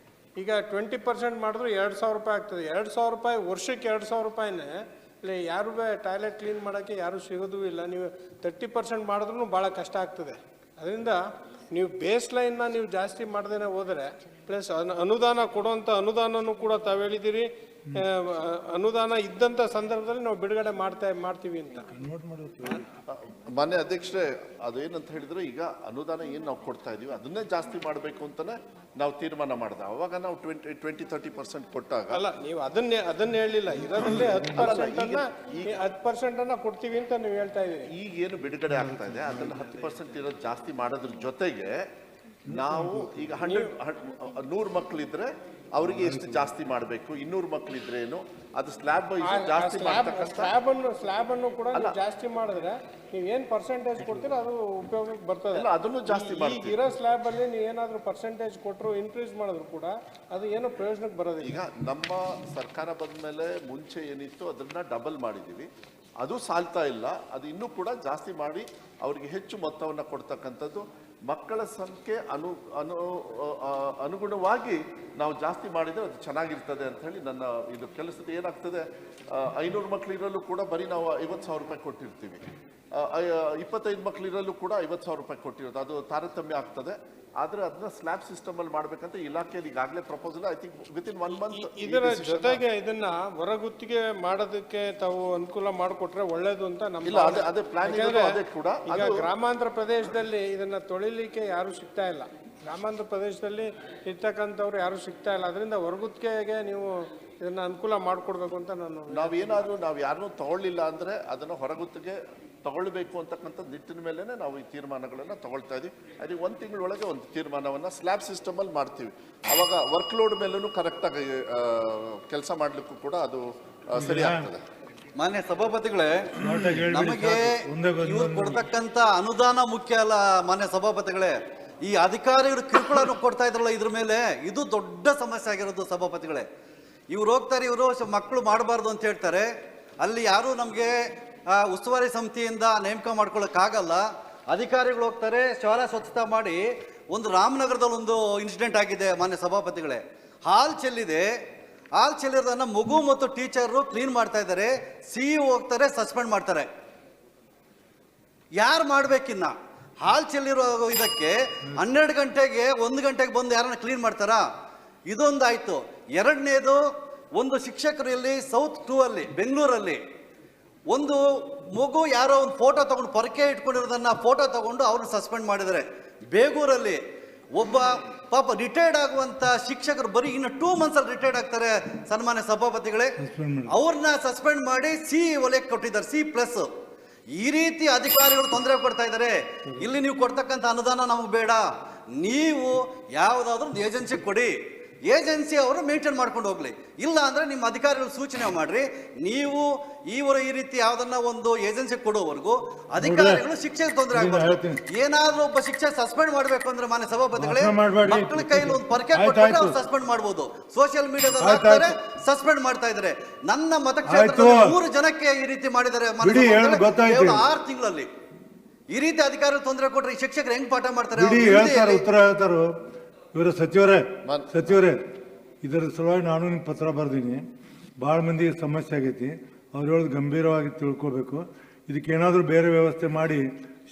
S8: ಈಗ 20% ಮಾಡಿದ್ರು 2,000 ರೂಪಾಯಿ ಆಗ್ತದೆ. 2,000 ರೂಪಾಯಿ ವರ್ಷಕ್ಕೆ 2,000 ರೂಪಾಯಿನೇ ಇಲ್ಲಿ ಯಾರು ಟಾಯ್ಲೆಟ್ ಕ್ಲೀನ್ ಮಾಡೋಕ್ಕೆ ಯಾರೂ ಸಿಗೋದೂ ಇಲ್ಲ. ನೀವು 30% ಮಾಡಿದ್ರೂ ಭಾಳ ಕಷ್ಟ ಆಗ್ತದೆ. ಅದರಿಂದ ನೀವು ಬೇಸ್ ಲೈನ್ನ ನೀವು ಜಾಸ್ತಿ ಮಾಡ್ದೇನೆ ಹೋದರೆ ಪ್ಲಸ್ ಅನುದಾನ ಕೊಡುವಂಥ ಅನುದಾನನೂ ಕೂಡ ತಾವು ಹೇಳಿದ್ದೀರಿ, ಅನುದಾನ ಇದ್ದಂಥ ಸಂದರ್ಭದಲ್ಲಿ ನಾವು ಬಿಡುಗಡೆ ಮಾಡ್ತೀವಿ ಅಂತ.
S7: ಮಾನ್ಯ ಅಧ್ಯಕ್ಷರೇ, ಅದೇನಂತ ಹೇಳಿದ್ರೆ ಈಗ ಅನುದಾನ ಏನು ನಾವು ಕೊಡ್ತಾ ಇದೀವಿ ಅದನ್ನೇ ಜಾಸ್ತಿ ಮಾಡಬೇಕು ಅಂತಾನೆ ನಾವು ತೀರ್ಮಾನ ಮಾಡಿದೆ. ಅವಾಗ ನಾವು 20-30% ಕೊಟ್ಟಾಗ
S8: ಅಲ್ಲ, ನೀವು ಅದನ್ನ ಹೇಳಿಲ್ಲ. ಇದರಲ್ಲಿ 10% ಕೊಡ್ತೀವಿ ಅಂತ ನೀವು ಹೇಳ್ತಾ ಇದ್ದೀರಿ.
S7: ಈಗ ಏನು ಬಿಡುಗಡೆ ಆಗ್ತಾ ಇದೆ ಅದನ್ನು 10% ಇರೋದು ಜಾಸ್ತಿ ಮಾಡೋದ್ರ ಜೊತೆಗೆ ನಾವು ಈಗ 100 ಮಕ್ಕಳಿದ್ರೆ ಅವರಿಗೆ ಎಷ್ಟು ಜಾಸ್ತಿ ಮಾಡಬೇಕು, 200 ಮಕ್ಕಳಿದ್ರೆ ಏನು ಅದು ಸ್ಲ್ಯಾಬ್ ಜಾಸ್ತಿ
S8: ಸ್ಲ್ಯಾಬ್ ಅನ್ನು ಕೂಡ ಜಾಸ್ತಿ ಮಾಡಿದ್ರೆ ನೀವು ಏನು ಪರ್ಸೆಂಟೇಜ್ ಕೊಡ್ತೀರೋ ಅದು ಉಪಯೋಗಕ್ಕೆ ಬರ್ತದೆ.
S7: ಅದನ್ನು ಜಾಸ್ತಿ
S8: ಈಗ ಇರೋ ಸ್ಲ್ಯಾಬ್ ಅಲ್ಲಿ ನೀವು ಏನಾದರೂ ಪರ್ಸೆಂಟೇಜ್ ಕೊಟ್ಟರು ಇನ್ಕ್ರೀಸ್ ಮಾಡಿದ್ರು ಕೂಡ ಅದು ಏನೋ ಪ್ರಯೋಜನಕ್ಕೆ ಬರೋದಿಲ್ಲ.
S7: ಈಗ ನಮ್ಮ ಸರ್ಕಾರ ಬಂದ ಮೇಲೆ ಮುಂಚೆ ಏನಿತ್ತು ಅದನ್ನ ಡಬಲ್ ಮಾಡಿದ್ದೀವಿ, ಅದು ಸಾಲ್ತಾ ಇಲ್ಲ. ಅದು ಇನ್ನೂ ಕೂಡ ಜಾಸ್ತಿ ಮಾಡಿ ಅವರಿಗೆ ಹೆಚ್ಚು ಮೊತ್ತವನ್ನು ಕೊಡ್ತಕ್ಕಂಥದ್ದು ಮಕ್ಕಳ ಸಂಖ್ಯೆ ಅನುಗುಣವಾಗಿ ನಾವು ಜಾಸ್ತಿ ಮಾಡಿದರೆ ಅದು ಚೆನ್ನಾಗಿರ್ತದೆ ಅಂತ ಹೇಳಿ ನನ್ನ ಇದು ಕೆಲಸದ ಏನಾಗ್ತದೆ. 500 ಮಕ್ಕಳಿರಲ್ಲೂ ಕೂಡ ಬರೀ ನಾವು 50,000 ರೂಪಾಯಿ ಕೊಟ್ಟಿರ್ತೀವಿ, 25 ಮಕ್ಕಳಿರಲ್ಲೂ ಕೂಡ 50,000 ರೂಪಾಯಿ ಕೊಟ್ಟಿರೋದು, ಅದು ತಾರತಮ್ಯ ಆಗ್ತದೆ. ಆದರೆ ಅದನ್ನ ಸ್ಲ್ಯಾಬ್ ಸಿಸ್ಟಮ್ ಅಲ್ಲಿ ಮಾಡ್ಬೇಕಂತ ಇಲಾಖೆಯಲ್ಲಿ ಈಗಾಗಲೇ proposal I think within 1 month.
S8: ಇದರ ಜೊತೆಗೆ ಇದನ್ನ ಹೊರಗುತ್ತಿಗೆ ಮಾಡೋದಕ್ಕೆ ತಾವು ಅನುಕೂಲ ಮಾಡಿಕೊಟ್ರೆ ಒಳ್ಳೇದು ಅಂತ ನಮ್ಮ
S7: ಅದೇ ಪ್ಲಾನ್ ಅದೇ ಕೂಡ.
S8: ಈಗ ಗ್ರಾಮಾಂತರ ಪ್ರದೇಶದಲ್ಲಿ ಇದನ್ನ ತೊಳಿಲಿಕ್ಕೆ ಯಾರು ಸಿಗ್ತಾ ಇಲ್ಲ. ಗ್ರಾಮಾಂತರ ಪ್ರದೇಶದಲ್ಲಿ ಇರ್ತಕ್ಕಂಥವ್ರು ಯಾರು ಸಿಗ್ತಾ ಇಲ್ಲ. ಅದರಿಂದ ಹೊರಗುತ್ತಿಗೆಗೆ ನೀವು ಇದನ್ನ ಅನುಕೂಲ ಮಾಡಿಕೊಡ್ಬೇಕು ಅಂತ ನಾವು
S7: ಯಾರನ್ನೂ ತಗೊಳ್ಳಿಲ್ಲ ಅಂದ್ರೆ ಅದನ್ನ ಹೊರಗುತ್ತಿಗೆ ತಗೊಳ್ಬೇಕು ಅಂತಕ್ಕಂಥ ನಿಟ್ಟಿನ ಮೇಲೆ ನಾವು ಈ ತೀರ್ಮಾನಗಳನ್ನು ತಗೊಳ್ತಾ ಇದೀವಿ. ಅದೇ 1 ತಿಂಗಳೊಳಗೆ ಒಂದು ತೀರ್ಮಾನವನ್ನು ಸ್ಲ್ಯಾಬ್ ಸಿಸ್ಟಮ್ ಅಲ್ಲಿ ಮಾಡ್ತೀವಿ. ಅವಾಗ ವರ್ಕ್ ಲೋಡ್ ಮೇಲೂ ಕರೆಕ್ಟಾಗಿ ಕೆಲಸ ಮಾಡ್ಲಿಕ್ಕೂ ಕೂಡ ಅದು ಸರಿ ಆಗ್ತದೆ.
S6: ಮಾನ್ಯ ಸಭಾಪತಿಗಳೇ, ನಮಗೆ ಇವ್ರು ಕೊಡ್ತಕ್ಕಂಥ ಅನುದಾನ ಮುಖ್ಯ ಅಲ್ಲ ಮಾನ್ಯ ಸಭಾಪತಿಗಳೇ. ಈ ಅಧಿಕಾರಿಗಳು ಕಿರುಕುಳನ್ನು ಕೊಡ್ತಾ ಇದ್ರಲ್ಲ ಇದ್ರ ಮೇಲೆ, ಇದು ದೊಡ್ಡ ಸಮಸ್ಯೆ ಆಗಿರೋದು ಸಭಾಪತಿಗಳೇ. ಇವ್ರು ಹೋಗ್ತಾರೆ, ಇವರು ಮಕ್ಕಳು ಮಾಡಬಾರ್ದು ಅಂತ ಹೇಳ್ತಾರೆ. ಅಲ್ಲಿ ಯಾರು ನಮಗೆ ಉಸ್ತುವಾರಿ ಸಮಿತಿಯಿಂದ ನೇಮಕ ಮಾಡ್ಕೊಳ್ಳೋಕ್ಕಾಗಲ್ಲ. ಅಧಿಕಾರಿಗಳು ಹೋಗ್ತಾರೆ, ಶಾಲಾ ಸ್ವಚ್ಛತಾ ಮಾಡಿ. ಒಂದು ರಾಮನಗರದಲ್ಲಿ ಒಂದು ಇನ್ಸಿಡೆಂಟ್ ಆಗಿದೆ ಮಾನ್ಯ ಸಭಾಪತಿಗಳೇ. ಹಾಲ್ ಚೆಲ್ಲಿದೆ, ಹಾಲ್ ಚೆಲ್ಲಿರೋದನ್ನ ಮಗು ಮತ್ತು ಟೀಚರು ಕ್ಲೀನ್ ಮಾಡ್ತಾ ಇದ್ದಾರೆ. ಸಿಇಒ ಹೋಗ್ತಾರೆ, ಸಸ್ಪೆಂಡ್ ಮಾಡ್ತಾರೆ. ಯಾರು ಮಾಡ್ಬೇಕಿನ್ನ? ಹಾಲ್ ಚೆಲ್ಲಿರೋ ಇದಕ್ಕೆ 12 ಗಂಟೆಗೆ 1 ಗಂಟೆಗೆ ಬಂದು ಯಾರನ್ನ ಕ್ಲೀನ್ ಮಾಡ್ತಾರಾ? ಇದೊಂದಾಯ್ತು. ಎರಡನೇದು, ಒಂದು ಶಿಕ್ಷಕರು ಇಲ್ಲಿ South 2 ಅಲ್ಲಿ ಬೆಂಗಳೂರಲ್ಲಿ ಒಂದು ಮಗು ಯಾರೋ ಒಂದು ಫೋಟೋ ತಗೊಂಡು ಪೊರಕೆ ಇಟ್ಕೊಂಡಿರೋದನ್ನ ಫೋಟೋ ತಗೊಂಡು ಅವ್ರನ್ನ ಸಸ್ಪೆಂಡ್ ಮಾಡಿದ್ದಾರೆ. ಬೇಗೂರಲ್ಲಿ ಒಬ್ಬ ಪಾಪ ರಿಟೈರ್ಡ್ ಆಗುವಂತ ಶಿಕ್ಷಕರು ಬರೀ ಇನ್ನು 2 ಮಂತ್ಸ್ ಅಲ್ಲಿ ರಿಟೈರ್ಡ್ ಆಗ್ತಾರೆ ಸನ್ಮಾನ್ಯ ಸಭಾಪತಿಗಳೇ. ಅವ್ರನ್ನ ಸಸ್ಪೆಂಡ್ ಮಾಡಿ ಸಿ ವಲಯಕ್ಕೆ ಕೊಟ್ಟಿದ್ದಾರೆ, C+. ಈ ರೀತಿ ಅಧಿಕಾರಿಗಳು ತೊಂದರೆ ಕೊಡ್ತಾ ಇದ್ದಾರೆ. ಇಲ್ಲಿ ನೀವು ಕೊಡ್ತಕ್ಕಂಥ ಅನುದಾನ ನಮಗೆ ಬೇಡ, ನೀವು ಯಾವುದಾದ್ರೂ ಏಜೆನ್ಸಿ ಕೊಡಿ, ಏಜೆನ್ಸಿ ಅವರು ಮೇಂಟೈನ್ ಮಾಡ್ಕೊಂಡು ಹೋಗ್ಲಿ. ಇಲ್ಲ ಅಂದ್ರೆ ನಿಮ್ಮ ಅಧಿಕಾರಿಗಳು ಸೂಚನೆ ಮಾಡ್ರಿ. ನೀವು ಈ ರೀತಿ ಯಾವ್ದನ್ನ ಒಂದು ಏಜೆನ್ಸಿ ಕೊಡುವವರೆಗೂ ಅಧಿಕಾರಿಗಳು ಶಿಕ್ಷೆಗೆ ತೊಂದರೆ ಆಗಬಾರ್ದು. ಏನಾದ್ರೂ ಒಬ್ಬ ಶಿಕ್ಷಕ ಸಸ್ಪೆಂಡ್ ಮಾಡ್ಬೇಕು ಅಂದ್ರೆ ಮಾನ್ಯ ಸಭಾಪತಿಗಳೇ, ಮಕ್ಕಳ ಕೈಲಿ ಒಂದು ಪರಕೆ ಕೊಟ್ಟರೆ ಅವ್ರು ಸಸ್ಪೆಂಡ್ ಮಾಡ್ಬೋದು. ಸೋಷಿಯಲ್ ಮೀಡಿಯಾದಲ್ಲಿ ಹಾಕ್ತಾರೆ, ಸಸ್ಪೆಂಡ್ ಮಾಡ್ತಾ ಇದ್ದಾರೆ. ನನ್ನ ಮತಕ್ಷೇತ್ರದಲ್ಲಿ 3 ಜನಕ್ಕೆ ಈ ರೀತಿ ಮಾಡಿದ್ದಾರೆ 6 ತಿಂಗಳಲ್ಲಿ. ಈ ರೀತಿ ಅಧಿಕಾರಿಗಳು ತೊಂದರೆ ಕೊಟ್ರೆ ಈ ಶಿಕ್ಷಕರು ಹೆಂಗ್ ಪಾಠ ಮಾಡ್ತಾರೆ?
S2: ಉತ್ತರ ಹೇಳ್ತಾರು ಇವರು ಸಚಿವರೇ. ಇದರ ಸಲುವಾಗಿ ನಾನು ನಿಮ್ಗೆ ಪತ್ರ ಬರ್ದೀನಿ. ಭಾಳ ಮಂದಿಗೆ ಸಮಸ್ಯೆ ಆಗೈತಿ. ಅವ್ರು ಹೇಳೋದು ಗಂಭೀರವಾಗಿ ತಿಳ್ಕೊಬೇಕು. ಇದಕ್ಕೇನಾದರೂ ಬೇರೆ ವ್ಯವಸ್ಥೆ ಮಾಡಿ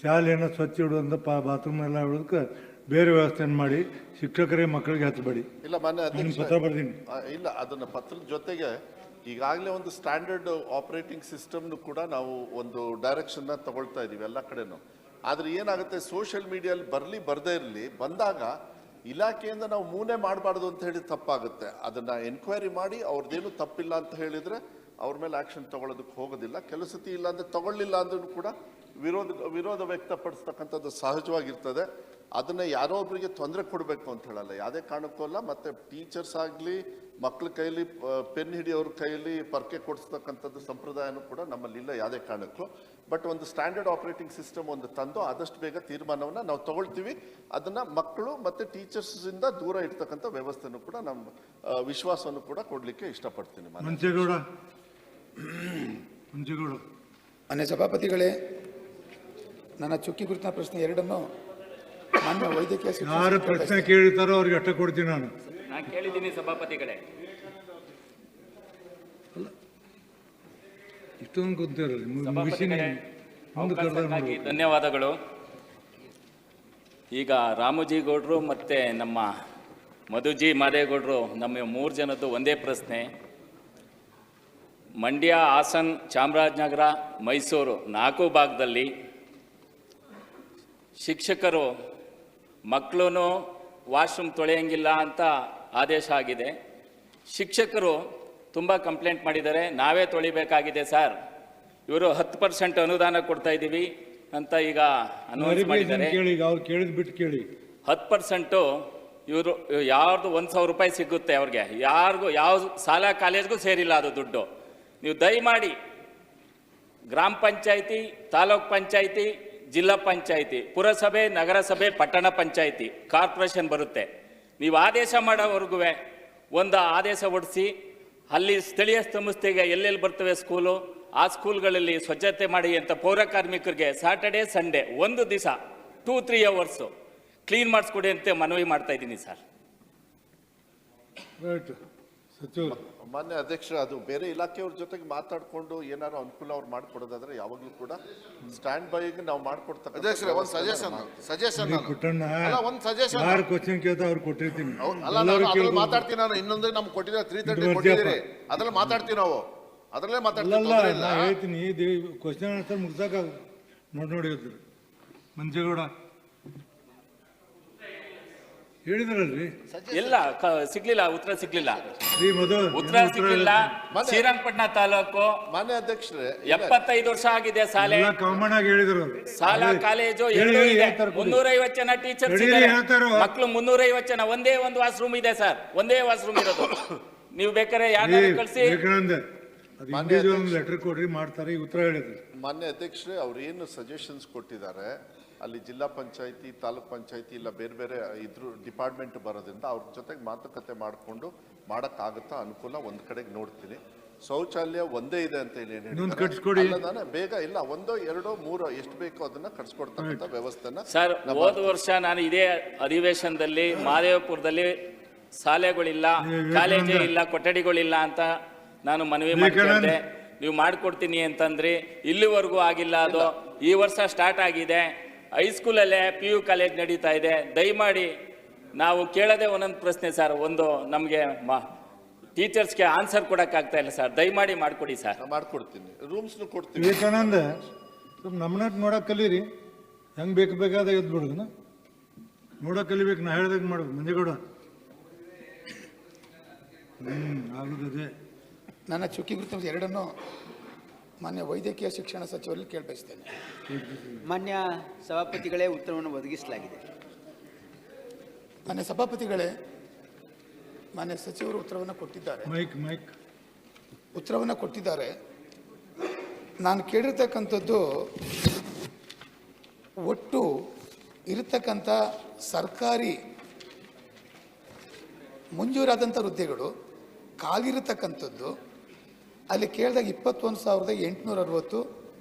S2: ಶಾಲೆಯನ್ನು ಸ್ವಚ್ಛ ಇಡುವಂಥ ಬಾತ್ರೂಮ್ ಎಲ್ಲ ಇಡೋದಕ್ಕೆ ಬೇರೆ ವ್ಯವಸ್ಥೆಯನ್ನು ಮಾಡಿ ಶಿಕ್ಷಕರಿಗೆ ಮಕ್ಕಳಿಗೆ ಹಚ್ಚಬೇಡಿ.
S7: ಇಲ್ಲ ಮಾನ್ಯ ಅಧ್ಯಕ್ಷ,
S2: ಪತ್ರ ಬರ್ದೀನಿ.
S7: ಇಲ್ಲ ಅದನ್ನ ಪತ್ರದ ಜೊತೆಗೆ ಈಗಾಗಲೇ ಒಂದು ಸ್ಟ್ಯಾಂಡರ್ಡ್ ಆಪರೇಟಿಂಗ್ ಸಿಸ್ಟಮ್ನು ಕೂಡ ನಾವು ಒಂದು ಡೈರೆಕ್ಷನ್ನ ತಗೊಳ್ತಾ ಇದ್ದೀವಿ ಎಲ್ಲ ಕಡೆನೂ. ಆದರೆ ಏನಾಗುತ್ತೆ, ಸೋಷಿಯಲ್ ಮೀಡಿಯಲ್ಲಿ ಬರದೇ ಇರಲಿ, ಬಂದಾಗ ಇಲಾಖೆಯಿಂದ ನಾವು ಮೂನೆ ಮಾಡಬಾರ್ದು ಅಂತ ಹೇಳಿ ತಪ್ಪಾಗುತ್ತೆ. ಅದನ್ನ ಎನ್ಕ್ವೈರಿ ಮಾಡಿ ಅವ್ರದ್ದೇನು ತಪ್ಪಿಲ್ಲ ಅಂತ ಹೇಳಿದ್ರೆ ಅವ್ರ ಮೇಲೆ ಆಕ್ಷನ್ ತಗೊಳ್ಳೋದಕ್ಕೆ ಹೋಗೋದಿಲ್ಲ. ಕೆಲವು ಸತಿ ಇಲ್ಲ ಅಂದ್ರೆ ತಗೊಳ್ಳಿಲ್ಲ ಅಂದ್ರೂ ಕೂಡ ವಿರೋಧ ವ್ಯಕ್ತಪಡಿಸ್ತಕ್ಕಂಥದ್ದು ಸಹಜವಾಗಿರ್ತದೆ. ಅದನ್ನ ಯಾರೋ ಒಬ್ಬರಿಗೆ ತೊಂದರೆ ಕೊಡಬೇಕು ಅಂತ ಹೇಳಲ್ಲ, ಯಾವುದೇ ಕಾರಣಕ್ಕೂ ಅಲ್ಲ. ಮತ್ತೆ ಟೀಚರ್ಸ್ ಆಗಲಿ, ಮಕ್ಕಳ ಕೈಯಲ್ಲಿ ಪೆನ್ ಹಿಡಿಯೋರ ಕೈಯಲ್ಲಿ ಪರ್ಕೆ ಕೊಡಿಸ್ತಕ್ಕಂಥದ್ದು ಸಂಪ್ರದಾಯನೂ ಕೂಡ ನಮ್ಮಲ್ಲಿಲ್ಲ ಯಾವುದೇ ಕಾರಣಕ್ಕೂ. ಬಟ್ ಒಂದು ಸ್ಟ್ಯಾಂಡರ್ಡ್ ಆಪರೇಟಿಂಗ್ ಸಿಸ್ಟಮ್ ಒಂದು ತಂದು ಆದಷ್ಟು ಬೇಗ ತೀರ್ಮಾನವನ್ನು ನಾವು ತಗೊಳ್ತೀವಿ. ಅದನ್ನ ಮಕ್ಕಳು ಮತ್ತೆ ಟೀಚರ್ಸಿಂದ ದೂರ ಇರ್ತಕ್ಕಂಥ ವ್ಯವಸ್ಥೆನೂ ಕೂಡ ನಮ್ಮ ವಿಶ್ವಾಸವನ್ನು ಕೂಡ ಕೊಡಲಿಕ್ಕೆ ಇಷ್ಟಪಡ್ತೀನಿ.
S2: ಮಂಚೇಗೌಡ.
S9: ಮಾನ್ಯ ಸಭಾಪತಿಗಳೇ, ನನ್ನ ಚುಕ್ಕಿ ಗುರುತಿನ ಪ್ರಶ್ನೆ ಎರಡನ್ನು ಮಾನ್ಯ ವೈದ್ಯಕೀಯ
S2: ಯಾರು ಪ್ರಶ್ನೆ ಕೇಳ್ತಾರೋ ಅವ್ರಿಗೆ ಅಷ್ಟ ಕೊಡ್ತೀನಿ ನಾನು
S10: ಕೇಳಿದ್ದೀನಿ ಸಭಾಪತಿಗಳೇ.
S2: ಇಷ್ಟೊಂದು
S10: ಧನ್ಯವಾದಗಳು. ಈಗ ರಾಮುಜಿ ಗೌಡ್ರು ಮತ್ತೆ ನಮ್ಮ ಮಧುಜಿ ಮಾದೇಗೌಡರು ನಮ್ಮ 3 ಜನದ್ದು ಒಂದೇ ಪ್ರಶ್ನೆ. ಮಂಡ್ಯ, ಹಾಸನ್, ಚಾಮರಾಜನಗರ, ಮೈಸೂರು 4 ಭಾಗದಲ್ಲಿ ಶಿಕ್ಷಕರು ಮಕ್ಕಳು ವಾಶ್ರೂಮ್ ತೊಳೆಯಂಗಿಲ್ಲ ಅಂತ ಆದೇಶ ಆಗಿದೆ. ಶಿಕ್ಷಕರು ತುಂಬ ಕಂಪ್ಲೇಂಟ್ ಮಾಡಿದ್ದಾರೆ, ನಾವೇ ತೊಳಿಬೇಕಾಗಿದೆ ಸರ್, ಇವರು 10% ಅನುದಾನ ಕೊಡ್ತಾ ಇದ್ದೀವಿ ಅಂತ ಈಗ ಅನೌನ್ಸ್ ಮಾಡಿದ್ದಾರೆ. 10% ಇವರು ಯಾರ್ದು 1,000 ರೂಪಾಯಿ ಸಿಗುತ್ತೆ ಅವ್ರಿಗೆ, ಯಾರಿಗೂ ಯಾವ ಶಾಲಾ ಕಾಲೇಜ್ಗೂ ಸೇರಿಲ್ಲ ಅದು ದುಡ್ಡು. ನೀವು ದಯಮಾಡಿ ಗ್ರಾಮ ಪಂಚಾಯಿತಿ, ತಾಲೂಕ್ ಪಂಚಾಯಿತಿ, ಜಿಲ್ಲಾ ಪಂಚಾಯಿತಿ, ಪುರಸಭೆ, ನಗರಸಭೆ, ಪಟ್ಟಣ ಪಂಚಾಯಿತಿ, ಕಾರ್ಪೊರೇಷನ್ ಬರುತ್ತೆ, ನೀವು ಆದೇಶ ಮಾಡೋವರೆಗೂ ಒಂದು ಆದೇಶ ಹೊಡಿಸಿ ಅಲ್ಲಿ ಸ್ಥಳೀಯ ಸಂಸ್ಥೆಗೆ ಎಲ್ಲೆಲ್ಲಿ ಬರ್ತವೆ ಸ್ಕೂಲು, ಆ ಸ್ಕೂಲ್ಗಳಲ್ಲಿ ಸ್ವಚ್ಛತೆ ಮಾಡಿ ಅಂತ ಪೌರ ಕಾರ್ಮಿಕರಿಗೆ ಸ್ಯಾಟರ್ಡೇ ಸಂಡೇ ಒಂದು ದಿವಸ 2-3 hours ಕ್ಲೀನ್ ಮಾಡಿಸ್ಕೊಡಿ ಅಂತ ಮನವಿ ಮಾಡ್ತಾ ಇದ್ದೀನಿ ಸರ್.
S7: ಮಾನ್ಯ ಅಧ್ಯಕ್ಷ, ಅದು ಬೇರೆ ಇಲಾಖೆಯವ್ರ ಜೊತೆಗೆ ಮಾತಾಡ್ಕೊಂಡು ಏನಾದ್ರು ಅನುಕೂಲ ಅವ್ರು ಮಾಡ್ಕೊಡೋದಾದ್ರೆ ಯಾವಾಗಲೂ ಕೂಡ ಸ್ಟ್ಯಾಂಡ್ ಬೈಗೆ ನಾವು ಮಾಡ್ಕೊಡ್ತಕ್ಕ.
S11: ಒಂದು ಸಜೆಷನ್
S2: ಕ್ವಶನ್ ಕೇಳ್ತಾ ಅವ್ರು ಕೊಟ್ಟಿರ್ತೀನಿ.
S11: ಮಾತಾಡ್ತೀನಿ ನಾನು. ಇನ್ನೊಂದು ನಮ್ಗೆ ಕೊಟ್ಟಿದ್ರೆ 330 ಕೊಟ್ಟಿದ್ದೀರಿ, ಅದ್ರಲ್ಲಿ ಮಾತಾಡ್ತೀವಿ ನಾವು, ಅದ್ರಲ್ಲೇ ಮಾತಾಡ್ತೀವಿ.
S2: ಹೇಳ್ತೀನಿ, ಕ್ವಶನ್ ಆನ್ಸರ್ ಮುಗ್ಸಾಕ ನೋಡಿ ಮಂಜೇಗೌಡ ಹೇಳಿದ್ರಲ್ರಿ,
S10: ಎಲ್ಲ ಸಿಗ್ಲಿಲ್ಲ, ಉತ್ತರ ಸಿಗ್ಲಿಲ್ಲ. ಶ್ರೀರಂಗಪಟ್ಟಣ ತಾಲೂಕು
S7: ಮಾನ್ಯ ಅಧ್ಯಕ್ಷರೇ
S10: 75 ವರ್ಷ ಆಗಿದೆ ಶಾಲೆ,
S2: ಕಾಮನ್ ಆಗಿ ಹೇಳಿದ್ರು.
S10: ಶಾಲಾ ಕಾಲೇಜು 350 ಜನ ಟೀಚರ್ಸ್ ಇದ್ದಾರೆ, ಮಕ್ಕಳು 350 ಜನ. ಒಂದೇ ಒಂದು ವಾಶ್ರೂಮ್ ಇದೆ ಸರ್, ಒಂದೇ ವಾಶ್ರೂಮ್ ಇರೋದು. ನೀವು ಬೇಕಾದ್ರೆ ಯಾರು ಕಳಿಸಿ
S2: ಲೆಟರ್ ಕೊಡ್ರಿ, ಮಾಡ್ತಾರೆ. ಉತ್ತರ ಹೇಳಿದ್ರು.
S7: ಮಾನ್ಯ ಅಧ್ಯಕ್ಷರೇ, ಅವ್ರು ಏನು ಸಜೆಷನ್ಸ್ ಕೊಟ್ಟಿದ್ದಾರೆ, ಅಲ್ಲಿ ಜಿಲ್ಲಾ ಪಂಚಾಯತಿ, ತಾಲೂಕ್ ಪಂಚಾಯತಿ ಇಲ್ಲ ಬೇರೆ ಬೇರೆ ಇದ್ರ ಡಿಪಾರ್ಟ್ಮೆಂಟ್ ಬರೋದ್ರಿಂದ ಅವ್ರ ಜೊತೆಗೆ ಮಾತುಕತೆ ಮಾಡಿಕೊಂಡು ಮಾಡೋಕ್ಕಾಗುತ್ತಾ ಅನುಕೂಲ ಒಂದು ಕಡೆಗೆ ನೋಡ್ತೀನಿ. ಶೌಚಾಲಯ ಒಂದೇ ಇದೆ ಅಂತ ಹೇಳಿ ಬೇಗ ಇಲ್ಲ, 1, 2, 3 ಎಷ್ಟು ಬೇಕೋ ಅದನ್ನ ಕಟ್ಸ್ಕೊಡ್ತಕ್ಕಂಥ ವ್ಯವಸ್ಥೆನ
S10: ಸರ್. ಹೋದ ವರ್ಷ ನಾನು ಇದೇ ಅಧಿವೇಶನದಲ್ಲಿ ಮಾದೇವಪುರದಲ್ಲಿ ಶಾಲೆಗಳಿಲ್ಲ, ಕಾಲೇಜೇ ಇಲ್ಲ, ಕೊಠಡಿಗಳಿಲ್ಲ ಅಂತ ನಾನು ಮನವಿ ಮಾಡಿಕೊಂಡೆ. ನೀವು ಮಾಡಿಕೊಡ್ತೀನಿ ಅಂತಂದ್ರಿ, ಇಲ್ಲಿವರೆಗೂ ಆಗಿಲ್ಲ. ಅದು ಈ ವರ್ಷ ಸ್ಟಾರ್ಟ್ ಆಗಿದೆ. ಹೈಸ್ಕೂಲಲ್ಲೇ PU ಕಾಲೇಜ್ ನಡೀತಾ ಇದೆ. ದಯಮಾಡಿ ನಾವು ಕೇಳೋದೇ ಒಂದೊಂದು ಪ್ರಶ್ನೆ ಸರ್, ಒಂದು ನಮಗೆ ಟೀಚರ್ಸ್ಗೆ ಆನ್ಸರ್ ಕೊಡೋಕ್ಕಾಗ್ತಾ ಇಲ್ಲ ಸರ್. ದಯಮಾಡಿ ಮಾಡಿಕೊಡಿ ಸರ್.
S7: ಮಾಡ್ಕೊಡ್ತೀನಿ, ರೂಮ್ಸ್ನು ಕೊಡ್ತೀನಿ.
S2: ವಿವೇಕಾನಂದ ನಮ್ಮನ್ನ ನೋಡೋಕೆ ಕಲೀರಿ, ಹೆಂಗೆ ಬೇಕಾದ ಎದ್ದು ಬಿಡೋದನ್ನ ನೋಡೋಕೆ ಕಲಿಬೇಕು. ನಾ ಹೇಳ್ದಾಗ ಮಾಡೋದು ಮಂಜೇಗೌಡ. ಆಗುತ್ತದೆ.
S9: ನನ್ನ ಚುಕ್ಕಿ ಗುರುತು ಎರಡನ್ನು ಮಾನ್ಯ ವೈದ್ಯಕೀಯ ಶಿಕ್ಷಣ ಸಚಿವರಲ್ಲಿ ಕೇಳಬಯಸ್ತೇನೆ.
S12: ಮಾನ್ಯ ಸಭಾಪತಿಗಳೇ, ಉತ್ತರವನ್ನು ಒದಗಿಸಲಾಗಿದೆ.
S9: ಮಾನ್ಯ ಸಭಾಪತಿಗಳೇ, ಮಾನ್ಯ ಸಚಿವರು ಉತ್ತರವನ್ನು ಕೊಟ್ಟಿದ್ದಾರೆ. ಉತ್ತರವನ್ನು ಕೊಟ್ಟಿದ್ದಾರೆ. ನಾನು ಕೇಳಿರ್ತಕ್ಕಂಥದ್ದು ಒಟ್ಟು ಇರತಕ್ಕಂಥ ಸರ್ಕಾರಿ ಮಂಜೂರಾದಂಥ ಹುದ್ದೆಗಳು ಖಾಲಿರತಕ್ಕಂಥದ್ದು ಅಲ್ಲಿ ಕೇಳಿದಾಗ 21,860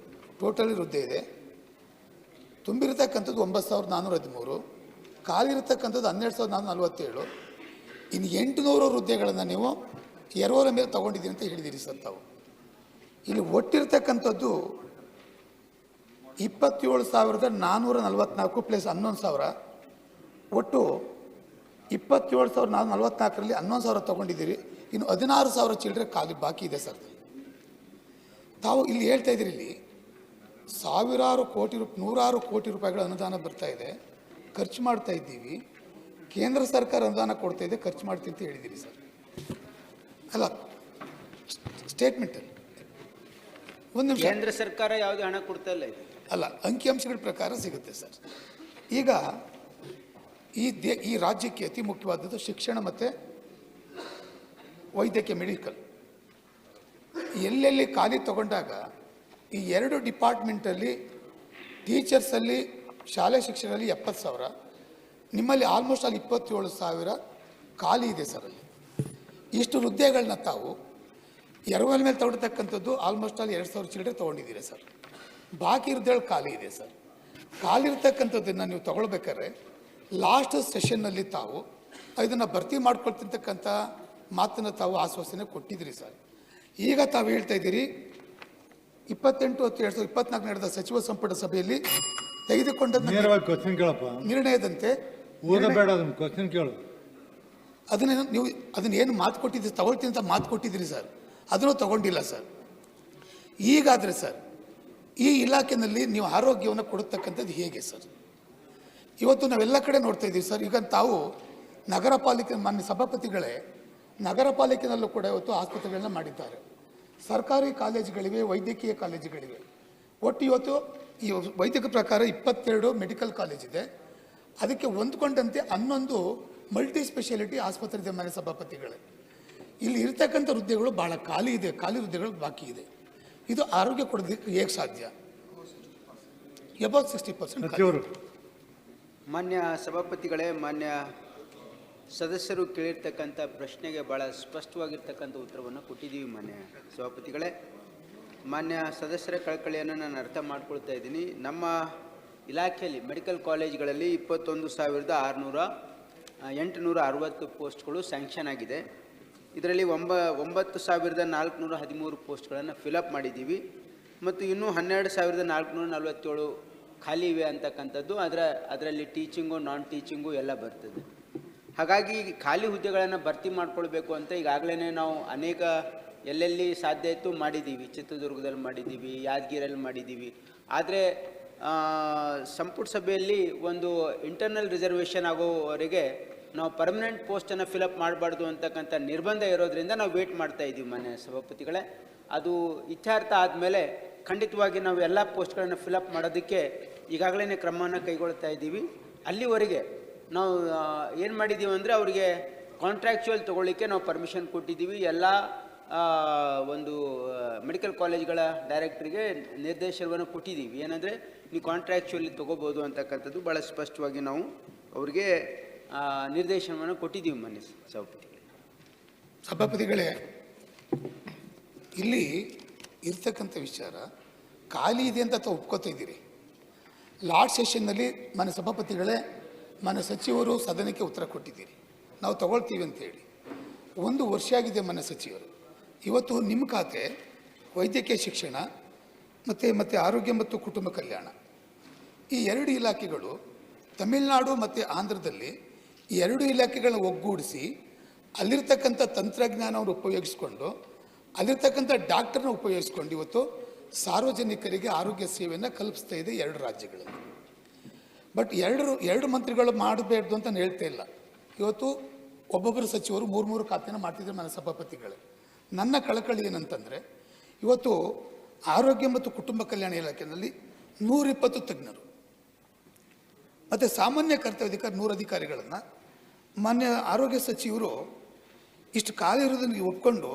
S9: ಟೋಟಲಿ ಹುದ್ದೆ ಇದೆ. ತುಂಬಿರತಕ್ಕಂಥದ್ದು 9,413, ಖಾಲಿರತಕ್ಕಂಥದ್ದು 12,447, ಇನ್ನು 800 ಹುದ್ದೆಗಳನ್ನು ನೀವು ಎರವಲ ಮೇಲೆ ತೊಗೊಂಡಿದ್ದೀರಿ ಅಂತ ಹೇಳಿದ್ದೀರಿ ಸರ್ ತಾವು. ಇಲ್ಲಿ ಒಟ್ಟಿರ್ತಕ್ಕಂಥದ್ದು 27,444 ಪ್ಲಸ್ 11,000, ಒಟ್ಟು 27,444ರಲ್ಲಿ 11,000 ತೊಗೊಂಡಿದ್ದೀರಿ. ಇನ್ನು 16,000 ಚಿಲ್ಲರೆ ಖಾಲಿ ಬಾಕಿ ಇದೆ ಸರ್. ತಾವು ಇಲ್ಲಿ ಹೇಳ್ತಾ ಇದ್ದೀರಿ, ಇಲ್ಲಿ ನೂರಾರು ಕೋಟಿ ರೂಪಾಯಿಗಳ ಅನುದಾನ ಬರ್ತಾ ಇದೆ, ಖರ್ಚು ಮಾಡ್ತಾ ಇದ್ದೀವಿ, ಕೇಂದ್ರ ಸರ್ಕಾರ ಅನುದಾನ ಕೊಡ್ತಾ ಇದೆ, ಖರ್ಚು ಮಾಡ್ತೀವಿ ಅಂತ ಹೇಳಿದ್ದೀರಿ ಸರ್. ಅಲ್ಲ, ಸ್ಟೇಟ್ಮೆಂಟಲ್ಲಿ ಒಂದು ನಿಮಿಷ.
S12: ಕೇಂದ್ರ ಸರ್ಕಾರ ಯಾವುದೇ ಹಣ ಕೊಡ್ತಾ ಇಲ್ಲ ಇದು.
S9: ಅಲ್ಲ, ಅಂಕಿಅಂಶಗಳ ಪ್ರಕಾರ ಸಿಗುತ್ತೆ ಸರ್. ಈಗ ಈ ರಾಜ್ಯಕ್ಕೆ ಅತಿ ಮುಖ್ಯವಾದದ್ದು ಶಿಕ್ಷಣ ಮತ್ತು ವೈದ್ಯಕೀಯ, ಮೆಡಿಕಲ್. ಎಲ್ಲೆಲ್ಲಿ ಖಾಲಿ ತಗೊಂಡಾಗ ಈ 2 ಡಿಪಾರ್ಟ್ಮೆಂಟಲ್ಲಿ ಟೀಚರ್ಸಲ್ಲಿ, ಶಾಲೆ ಶಿಕ್ಷಕರಲ್ಲಿ 70,000, ನಿಮ್ಮಲ್ಲಿ ಆಲ್ಮೋಸ್ಟ್ ಅಲ್ಲಿ 27,000 ಖಾಲಿ ಇದೆ ಸರ್. ಅಲ್ಲಿ ಇಷ್ಟು ಹುದ್ದೆಗಳನ್ನ ತಾವು ಎರವಲ ಮೇಲೆ ತಗೊಳ್ತಕ್ಕಂಥದ್ದು ಆಲ್ಮೋಸ್ಟ್ ಅಲ್ಲಿ 2,000 ಚಿಲ್ಲರೆ ತೊಗೊಂಡಿದ್ದೀರಿ ಸರ್. ಬಾಕಿ ಹುದ್ದೆಗಳು ಖಾಲಿ ಇದೆ ಸರ್. ಖಾಲಿ ಇರ್ತಕ್ಕಂಥದ್ದನ್ನು ನೀವು ತಗೊಳ್ಬೇಕಾದ್ರೆ ಲಾಸ್ಟ್ ಸೆಷನ್ನಲ್ಲಿ ತಾವು ಇದನ್ನು ಭರ್ತಿ ಮಾಡ್ಕೊಳ್ತಿರ್ತಕ್ಕಂಥ ಮಾತನ್ನು ತಾವು ಆಶ್ವಾಸನೆ ಕೊಟ್ಟಿದ್ದೀರಿ ಸರ್. ಈಗ ತಾವು ಹೇಳ್ತಾ ಇದ್ದೀರಿ 28/10/2024 ನಡೆದ ಸಚಿವ ಸಂಪುಟ ಸಭೆಯಲ್ಲಿ ತೆಗೆದುಕೊಂಡ ನಿರ್ಣಯದಂತೆ ಅದನ್ನ ಏನು ಮಾತು ಕೊಟ್ಟಿದ್ದೀರಿ, ತಗೊಳ್ತೀನಿ ಅಂತ ಮಾತು ಕೊಟ್ಟಿದ್ದೀರಿ ಸರ್, ಅದನ್ನು ತಗೊಂಡಿಲ್ಲ ಸರ್. ಈಗಾದರೆ ಸರ್, ಈ ಇಲಾಖೆಯಲ್ಲಿ ನೀವು ಆರೋಗ್ಯವನ್ನು ಕೊಡತಕ್ಕಂಥದ್ದು ಹೇಗೆ ಸರ್? ಇವತ್ತು ನಾವೆಲ್ಲ ಕಡೆ ನೋಡ್ತಾ ಇದ್ದೀವಿ ಸರ್. ಈಗ ತಾವು ನಗರ ಪಾಲಿಕೆ, ಮಾನ್ಯ ಸಭಾಪತಿಗಳೇ, ನಗರ ಪಾಲಿಕೆನಲ್ಲೂ ಕೂಡ ಇವತ್ತು ಆಸ್ಪತ್ರೆಗಳನ್ನ ಮಾಡಿದ್ದಾರೆ, ಸರ್ಕಾರಿ ಕಾಲೇಜುಗಳಿವೆ, ವೈದ್ಯಕೀಯ ಕಾಲೇಜುಗಳಿವೆ. ಒಟ್ಟು ಇವತ್ತು ಈ ವೈದ್ಯಕ ಪ್ರಕಾರ 22 ಮೆಡಿಕಲ್ ಕಾಲೇಜ್ ಇದೆ, ಅದಕ್ಕೆ ಹೊಂದ್ಕೊಂಡಂತೆ 11 ಮಲ್ಟಿ ಸ್ಪೆಷಾಲಿಟಿ ಆಸ್ಪತ್ರೆ ಇದೆ. ಮಾನ್ಯ ಸಭಾಪತಿಗಳೇ, ಇಲ್ಲಿ ಇರ್ತಕ್ಕಂಥ ಹುದ್ದೆಗಳು ಭಾಳ ಖಾಲಿ ಇದೆ, ಖಾಲಿ ಹುದ್ದೆಗಳು ಬಾಕಿ ಇದೆ. ಇದು ಆರೋಗ್ಯ ಕೊಡೋದಕ್ಕೆ ಹೇಗೆ ಸಾಧ್ಯ? ಅಬೌಟ್ 60%.
S12: ಮಾನ್ಯ ಸಭಾಪತಿಗಳೇ, ಮಾನ್ಯ ಸದಸ್ಯರು ಕೇಳಿರ್ತಕ್ಕಂಥ ಪ್ರಶ್ನೆಗೆ ಭಾಳ ಸ್ಪಷ್ಟವಾಗಿರ್ತಕ್ಕಂಥ ಉತ್ತರವನ್ನು ಕೊಟ್ಟಿದ್ದೀವಿ ಮಾನ್ಯ ಸಭಾಪತಿಗಳೇ. ಮಾನ್ಯ ಸದಸ್ಯರ ಕಳಕಳಿಯನ್ನು ನಾನು ಅರ್ಥ ಮಾಡ್ಕೊಳ್ತಾ ಇದ್ದೀನಿ. ನಮ್ಮ ಇಲಾಖೆಯಲ್ಲಿ ಮೆಡಿಕಲ್ ಕಾಲೇಜ್ಗಳಲ್ಲಿ 21,860 ಪೋಸ್ಟ್ಗಳು ಸ್ಯಾಂಕ್ಷನ್ ಆಗಿದೆ. ಇದರಲ್ಲಿ 9,413 ಪೋಸ್ಟ್ಗಳನ್ನು ಫಿಲಪ್ ಮಾಡಿದ್ದೀವಿ ಮತ್ತು ಇನ್ನೂ 12,447 ಖಾಲಿ ಇವೆ ಅಂತಕ್ಕಂಥದ್ದು. ಅದರಲ್ಲಿ ಟೀಚಿಂಗು, ನಾನ್ ಟೀಚಿಂಗು ಎಲ್ಲ ಬರ್ತದೆ. ಹಾಗಾಗಿ ಖಾಲಿ ಹುದ್ದೆಗಳನ್ನು ಭರ್ತಿ ಮಾಡ್ಕೊಳ್ಬೇಕು ಅಂತ ಈಗಾಗಲೇ ನಾವು ಅನೇಕ ಎಲ್ಲೆಲ್ಲಿ ಸಾಧ್ಯ ಇತ್ತು ಮಾಡಿದ್ದೀವಿ. ಚಿತ್ರದುರ್ಗದಲ್ಲಿ ಮಾಡಿದ್ದೀವಿ, ಯಾದಗಿರಿಯಲ್ಲಿ ಮಾಡಿದ್ದೀವಿ. ಆದರೆ ಸಂಪುಟ ಸಭೆಯಲ್ಲಿ ಒಂದು ಇಂಟರ್ನಲ್ ರಿಸರ್ವೇಷನ್ ಆಗೋವರೆಗೆ ನಾವು ಪರ್ಮನೆಂಟ್ ಪೋಸ್ಟನ್ನು ಫಿಲಪ್ ಮಾಡಬಾರ್ದು ಅಂತಕ್ಕಂಥ ನಿರ್ಬಂಧ ಇರೋದ್ರಿಂದ ನಾವು ವೇಟ್ ಮಾಡ್ತಾ ಇದ್ದೀವಿ ಮಾನ್ಯ ಸಭಾಪತಿಗಳೇ. ಅದು ಇತ್ಯರ್ಥ ಆದಮೇಲೆ ಖಂಡಿತವಾಗಿ ನಾವು ಎಲ್ಲ ಪೋಸ್ಟ್ಗಳನ್ನು ಫಿಲಪ್ ಮಾಡೋದಕ್ಕೆ ಈಗಾಗಲೇ ಕ್ರಮವನ್ನು ಕೈಗೊಳ್ತಾ ಇದ್ದೀವಿ. ಅಲ್ಲಿವರೆಗೆ ನಾವು ಏನು ಮಾಡಿದ್ದೀವಿ ಅಂದರೆ ಅವರಿಗೆ ಕಾಂಟ್ರಾಕ್ಚುಯಲ್ ತೊಗೊಳ್ಳಿಕ್ಕೆ ನಾವು ಪರ್ಮಿಷನ್ ಕೊಟ್ಟಿದ್ದೀವಿ. ಎಲ್ಲ ಒಂದು ಮೆಡಿಕಲ್ ಕಾಲೇಜ್ಗಳ ಡೈರೆಕ್ಟ್ರಿಗೆ ನಿರ್ದೇಶನವನ್ನು ಕೊಟ್ಟಿದ್ದೀವಿ. ಏನಂದರೆ ನೀವು ಕಾಂಟ್ರಾಕ್ಚುಯಲ್ಲಿ ತೊಗೋಬೋದು ಅಂತಕ್ಕಂಥದ್ದು ಭಾಳ ಸ್ಪಷ್ಟವಾಗಿ ನಾವು ಅವರಿಗೆ ನಿರ್ದೇಶನವನ್ನು ಕೊಟ್ಟಿದ್ದೀವಿ ಮಾನ್ಯ
S9: ಸಭಾಪತಿಗಳೇ. ಇಲ್ಲಿ ಇರ್ತಕ್ಕಂಥ ವಿಚಾರ ಖಾಲಿ ಇದೆ ಅಂತ ತಾವು ಒಪ್ಕೋತಾ ಇದ್ದೀರಿ. ಲಾಸ್ಟ್ ಸೆಷನ್ನಲ್ಲಿ ಮಾನ್ಯ ಸಭಾಪತಿಗಳೇ, ಮಾನ್ಯ ಸಚಿವರು ಸದನಕ್ಕೆ ಉತ್ತರ ಕೊಟ್ಟಿದ್ದೀರಿ, ನಾವು ತಗೊಳ್ತೀವಿ ಅಂತೇಳಿ. 1 ವರ್ಷ ಆಗಿದೆ ಮಾನ್ಯ ಸಚಿವರು. ಇವತ್ತು ನಿಮ್ಮ ಖಾತೆ ವೈದ್ಯಕೀಯ ಶಿಕ್ಷಣ ಮತ್ತು ಆರೋಗ್ಯ ಮತ್ತು ಕುಟುಂಬ ಕಲ್ಯಾಣ, ಈ 2 ಇಲಾಖೆಗಳು ತಮಿಳುನಾಡು ಮತ್ತು ಆಂಧ್ರದಲ್ಲಿ ಈ 2 ಇಲಾಖೆಗಳನ್ನ ಒಗ್ಗೂಡಿಸಿ ಅಲ್ಲಿರ್ತಕ್ಕಂಥ ತಂತ್ರಜ್ಞಾನವನ್ನು ಉಪಯೋಗಿಸ್ಕೊಂಡು, ಅಲ್ಲಿರ್ತಕ್ಕಂಥ ಡಾಕ್ಟರ್ನ ಉಪಯೋಗಿಸ್ಕೊಂಡು ಇವತ್ತು ಸಾರ್ವಜನಿಕರಿಗೆ ಆರೋಗ್ಯ ಸೇವೆಯನ್ನು ಕಲ್ಪಿಸ್ತಾ ಇದೆ 2 ರಾಜ್ಯಗಳಲ್ಲಿ. ಬಟ್ ಎರಡು ಮಂತ್ರಿಗಳು ಮಾಡಬೇಡ್ದು ಅಂತ ನಾನು ಹೇಳ್ತಾ ಇಲ್ಲ. ಇವತ್ತು ಒಬ್ಬೊಬ್ಬರು ಸಚಿವರು 3 ಖಾತೆನ ಮಾಡ್ತಿದ್ದಾರೆ ನನ್ನ ಸಭಾಪತಿಗಳೇ. ನನ್ನ ಕಳಕಳಿ ಏನಂತಂದರೆ, ಇವತ್ತು ಆರೋಗ್ಯ ಮತ್ತು ಕುಟುಂಬ ಕಲ್ಯಾಣ ಇಲಾಖೆಯಲ್ಲಿ 120 ತಜ್ಞರು ಮತ್ತು ಸಾಮಾನ್ಯ ಕರ್ತವ್ಯಾಧಿಕಾರಿ 100 ಅಧಿಕಾರಿಗಳನ್ನು ಮಾನ್ಯ ಆರೋಗ್ಯ ಸಚಿವರು ಇಷ್ಟು ಖಾಲಿ ಇರೋದನ್ನು ಒಪ್ಕೊಂಡು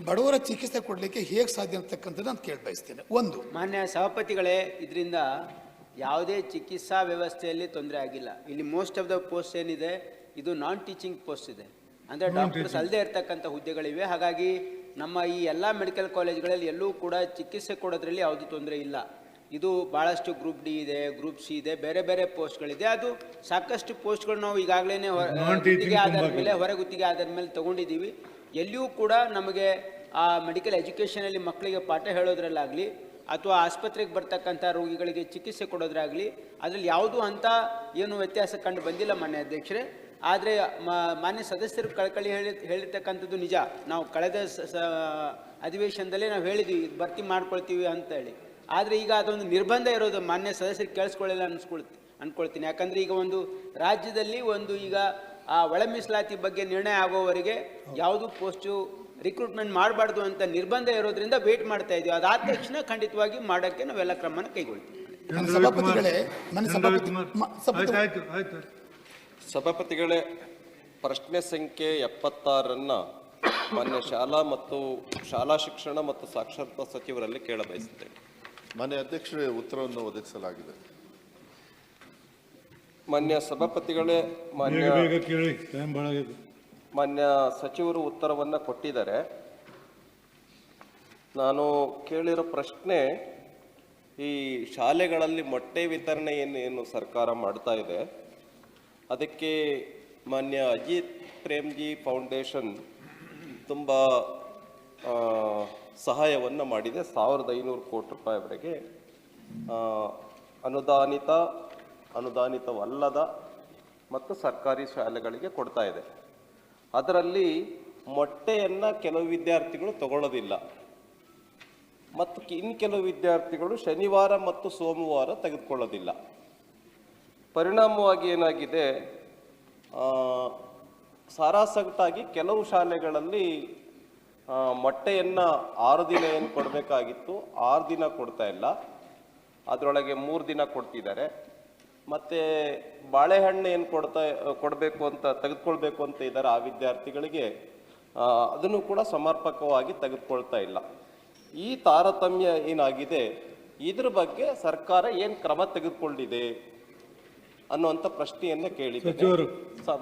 S9: ಬಡವರ ಚಿಕಿತ್ಸೆ ಕೊಡಲಿಕ್ಕೆ ಹೇಗೆ ಸಾಧ್ಯ ಅಂತಕ್ಕಂಥದ್ದು ನಾನು ಕೇಳಿ ಬಯಸ್ತೇನೆ. ಒಂದು,
S12: ಮಾನ್ಯ ಸಭಾಪತಿಗಳೇ, ಇದರಿಂದ ಯಾವುದೇ ಚಿಕಿತ್ಸಾ ವ್ಯವಸ್ಥೆಯಲ್ಲಿ ತೊಂದರೆ ಆಗಿಲ್ಲ. ಇಲ್ಲಿ ಮೋಸ್ಟ್ ಆಫ್ ದ ಪೋಸ್ಟ್ ಏನಿದೆ ಇದು ನಾನ್ ಟೀಚಿಂಗ್ ಪೋಸ್ಟ್ ಇದೆ, ಅಂದರೆ ಡಾಕ್ಟರ್ಸ್ ಅಲ್ಲದೆ ಇರ್ತಕ್ಕಂಥ ಹುದ್ದೆಗಳಿವೆ. ಹಾಗಾಗಿ ನಮ್ಮ ಈ ಎಲ್ಲ ಮೆಡಿಕಲ್ ಕಾಲೇಜ್ಗಳಲ್ಲಿ ಎಲ್ಲೂ ಕೂಡ ಚಿಕಿತ್ಸೆ ಕೊಡೋದ್ರಲ್ಲಿ ಯಾವುದೇ ತೊಂದರೆ ಇಲ್ಲ. ಇದು ಭಾಳಷ್ಟು ಗ್ರೂಪ್ ಡಿ ಇದೆ, ಗ್ರೂಪ್ ಸಿ ಇದೆ, ಬೇರೆ ಬೇರೆ ಪೋಸ್ಟ್ಗಳಿದೆ. ಅದು ಸಾಕಷ್ಟು ಪೋಸ್ಟ್ಗಳು ನಾವು ಈಗಾಗಲೇ ಗುತ್ತಿಗೆ ಆಧಾರದ ಮೇಲೆ, ಹೊರ ಗುತ್ತಿಗೆ ಆಧಾರದ ಮೇಲೆ ತೊಗೊಂಡಿದ್ದೀವಿ. ಎಲ್ಲಿಯೂ ಕೂಡ ನಮಗೆ ಆ ಮೆಡಿಕಲ್ ಎಜುಕೇಷನಲ್ಲಿ ಮಕ್ಕಳಿಗೆ ಪಾಠ ಹೇಳೋದ್ರಲ್ಲಾಗಲಿ ಅಥವಾ ಆಸ್ಪತ್ರೆಗೆ ಬರ್ತಕ್ಕಂಥ ರೋಗಿಗಳಿಗೆ ಚಿಕಿತ್ಸೆ ಕೊಡೋದ್ರಾಗಲಿ ಅದರಲ್ಲಿ ಯಾವುದೂ ಅಂಥ ಏನು ವ್ಯತ್ಯಾಸ ಕಂಡು ಬಂದಿಲ್ಲ ಮಾನ್ಯ ಅಧ್ಯಕ್ಷರೇ. ಆದರೆ ಮಾನ್ಯ ಸದಸ್ಯರು ಕಳಕಳಿ ಹೇಳಿರ್ತಕ್ಕಂಥದ್ದು ನಿಜ. ನಾವು ಕಳೆದ ಅಧಿವೇಶನದಲ್ಲೇ ನಾವು ಹೇಳಿದ್ವಿ ಭರ್ತಿ ಮಾಡ್ಕೊಳ್ತೀವಿ ಅಂತೇಳಿ. ಆದರೆ ಈಗ ಅದೊಂದು ನಿರ್ಬಂಧ ಇರೋದು ಮಾನ್ಯ ಸದಸ್ಯರಿಗೆ ಕೇಳಿಸ್ಕೊಳ್ಳಿಲ್ಲ ಅನ್ಕೊಳ್ತೀನಿ. ಯಾಕಂದರೆ ಈಗ ಒಂದು ರಾಜ್ಯದಲ್ಲಿ ಒಂದು ಈಗ ಆ ಒಳ ಮೀಸಲಾತಿ ಬಗ್ಗೆ ನಿರ್ಣಯ ಆಗೋವರೆಗೆ ಯಾವುದೂ ಪೋಸ್ಟು ರಿಕ್ರೂಟ್ಮೆಂಟ್ ಮಾಡಬಾರ್ದು ಅಂತ ನಿರ್ಬಂಧ ಇರೋದ್ರಿಂದ ವೇಟ್ ಮಾಡ್ತಾ ಇದ್ದೀವಿ. ಅದಾದ ತಕ್ಷಣ ಖಂಡಿತವಾಗಿ ಮಾಡೋಕ್ಕೆ ನಾವೆಲ್ಲ ಕ್ರಮನ ಕೈಗೊಳ್ತೀವಿ.
S13: ಸಭಾಪತಿಗಳೇ, ಪ್ರಶ್ನೆ ಸಂಖ್ಯೆ 76 ಮಾನ್ಯ ಶಾಲಾ ಮತ್ತು ಶಾಲಾ ಶಿಕ್ಷಣ ಮತ್ತು ಸಾಕ್ಷರತಾ ಸಚಿವರಲ್ಲಿ ಕೇಳಬಯಸುತ್ತೇನೆ.
S7: ಮಾನ್ಯ ಅಧ್ಯಕ್ಷರೇ, ಉತ್ತರವನ್ನು ಒದಗಿಸಲಾಗಿದೆ.
S13: ಮಾನ್ಯ ಸಭಾಪತಿಗಳೇ, ಮಾನ್ಯ ಸಚಿವರು ಉತ್ತರವನ್ನು ಕೊಟ್ಟಿದ್ದಾರೆ. ನಾನು ಕೇಳಿರೋ ಪ್ರಶ್ನೆ, ಈ ಶಾಲೆಗಳಲ್ಲಿ ಮೊಟ್ಟೆ ವಿತರಣೆ ಏನು ಸರ್ಕಾರ ಮಾಡ್ತಾ ಇದೆ, ಅದಕ್ಕೆ ಮಾನ್ಯ ಅಜಿತ್ ಪ್ರೇಮ್ಜಿ ಫೌಂಡೇಶನ್ ತುಂಬ ಸಹಾಯವನ್ನು ಮಾಡಿದೆ. 1500 ಕೋಟಿ ರೂಪಾಯಿವರೆಗೆ ಅನುದಾನಿತವಲ್ಲದ ಮತ್ತು ಸರ್ಕಾರಿ ಶಾಲೆಗಳಿಗೆ ಕೊಡ್ತಾ ಇದೆ. ಅದರಲ್ಲಿ ಮೊಟ್ಟೆಯನ್ನು ಕೆಲವು ವಿದ್ಯಾರ್ಥಿಗಳು ತಗೊಳ್ಳೋದಿಲ್ಲ ಮತ್ತು ಇನ್ನು ಕೆಲವು ವಿದ್ಯಾರ್ಥಿಗಳು ಶನಿವಾರ ಮತ್ತು ಸೋಮವಾರ ತೆಗೆದುಕೊಳ್ಳೋದಿಲ್ಲ. ಪರಿಣಾಮವಾಗಿ ಏನಾಗಿದೆ, ಸಾರಾಸಗಟಾಗಿ ಕೆಲವು ಶಾಲೆಗಳಲ್ಲಿ ಮೊಟ್ಟೆಯನ್ನು 6 ದಿನ ಏನು ಕೊಡಬೇಕಾಗಿತ್ತು 6 ದಿನ ಕೊಡ್ತಾ ಇಲ್ಲ, ಅದರೊಳಗೆ 3 ದಿನ ಕೊಡ್ತಿದ್ದಾರೆ. ಮತ್ತು ಬಾಳೆಹಣ್ಣು ಏನು ಕೊಡಬೇಕು ಅಂತ ತೆಗೆದುಕೊಳ್ಬೇಕು ಅಂತ ಇದ್ದಾರೆ ಆ ವಿದ್ಯಾರ್ಥಿಗಳಿಗೆ, ಅದನ್ನು ಕೂಡ ಸಮರ್ಪಕವಾಗಿ ತೆಗೆದುಕೊಳ್ತಾ ಇಲ್ಲ. ಈ ತಾರತಮ್ಯ ಏನಾಗಿದೆ, ಇದ್ರ ಬಗ್ಗೆ ಸರ್ಕಾರ ಏನು ಕ್ರಮ ತೆಗೆದುಕೊಂಡಿದೆ ಅನ್ನುವಂಥ ಪ್ರಶ್ನೆಯನ್ನ ಕೇಳಿದ್ದಾರೆ.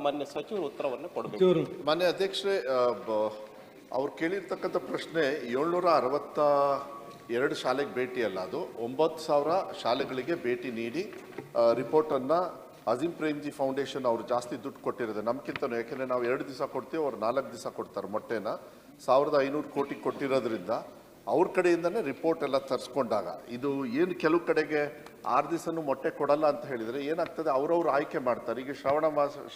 S13: ಮಾನ್ಯ ಸಚಿವರು ಉತ್ತರವನ್ನು ಕೊಡಬೇಕು.
S7: ಮಾನ್ಯ ಅಧ್ಯಕ್ಷರೇ, ಅವ್ರು ಕೇಳಿರ್ತಕ್ಕಂಥ ಪ್ರಶ್ನೆ 762 ಶಾಲೆಗೆ ಭೇಟಿ ಅಲ್ಲ, ಅದು 9000 ಶಾಲೆಗಳಿಗೆ ಭೇಟಿ ನೀಡಿ ರಿಪೋರ್ಟನ್ನು ಅಜೀಂ ಪ್ರೇಮ್ಜಿ ಫೌಂಡೇಶನ್ ಅವರು ಜಾಸ್ತಿ ದುಡ್ಡು ಕೊಟ್ಟಿರೋದು ನಮ್ಗಿಂತನೂ. ಯಾಕೆಂದರೆ ನಾವು 2 ದಿವಸ ಕೊಡ್ತೀವಿ, ಅವ್ರು 4 ದಿವಸ ಕೊಡ್ತಾರೆ. ಮೊಟ್ಟೆನ 1500 ಕೋಟಿ ಕೊಟ್ಟಿರೋದ್ರಿಂದ ಅವ್ರ ಕಡೆಯಿಂದನೇ ರಿಪೋರ್ಟ್ ಎಲ್ಲ ತರಿಸ್ಕೊಂಡಾಗ ಇದು ಏನು ಕೆಲವು ಕಡೆಗೆ 6 ದಿವಸನೂ ಮೊಟ್ಟೆ ಕೊಡಲ್ಲ ಅಂತ ಹೇಳಿದರೆ ಏನಾಗ್ತದೆ, ಅವರವ್ರು ಆಯ್ಕೆ ಮಾಡ್ತಾರೆ. ಈಗ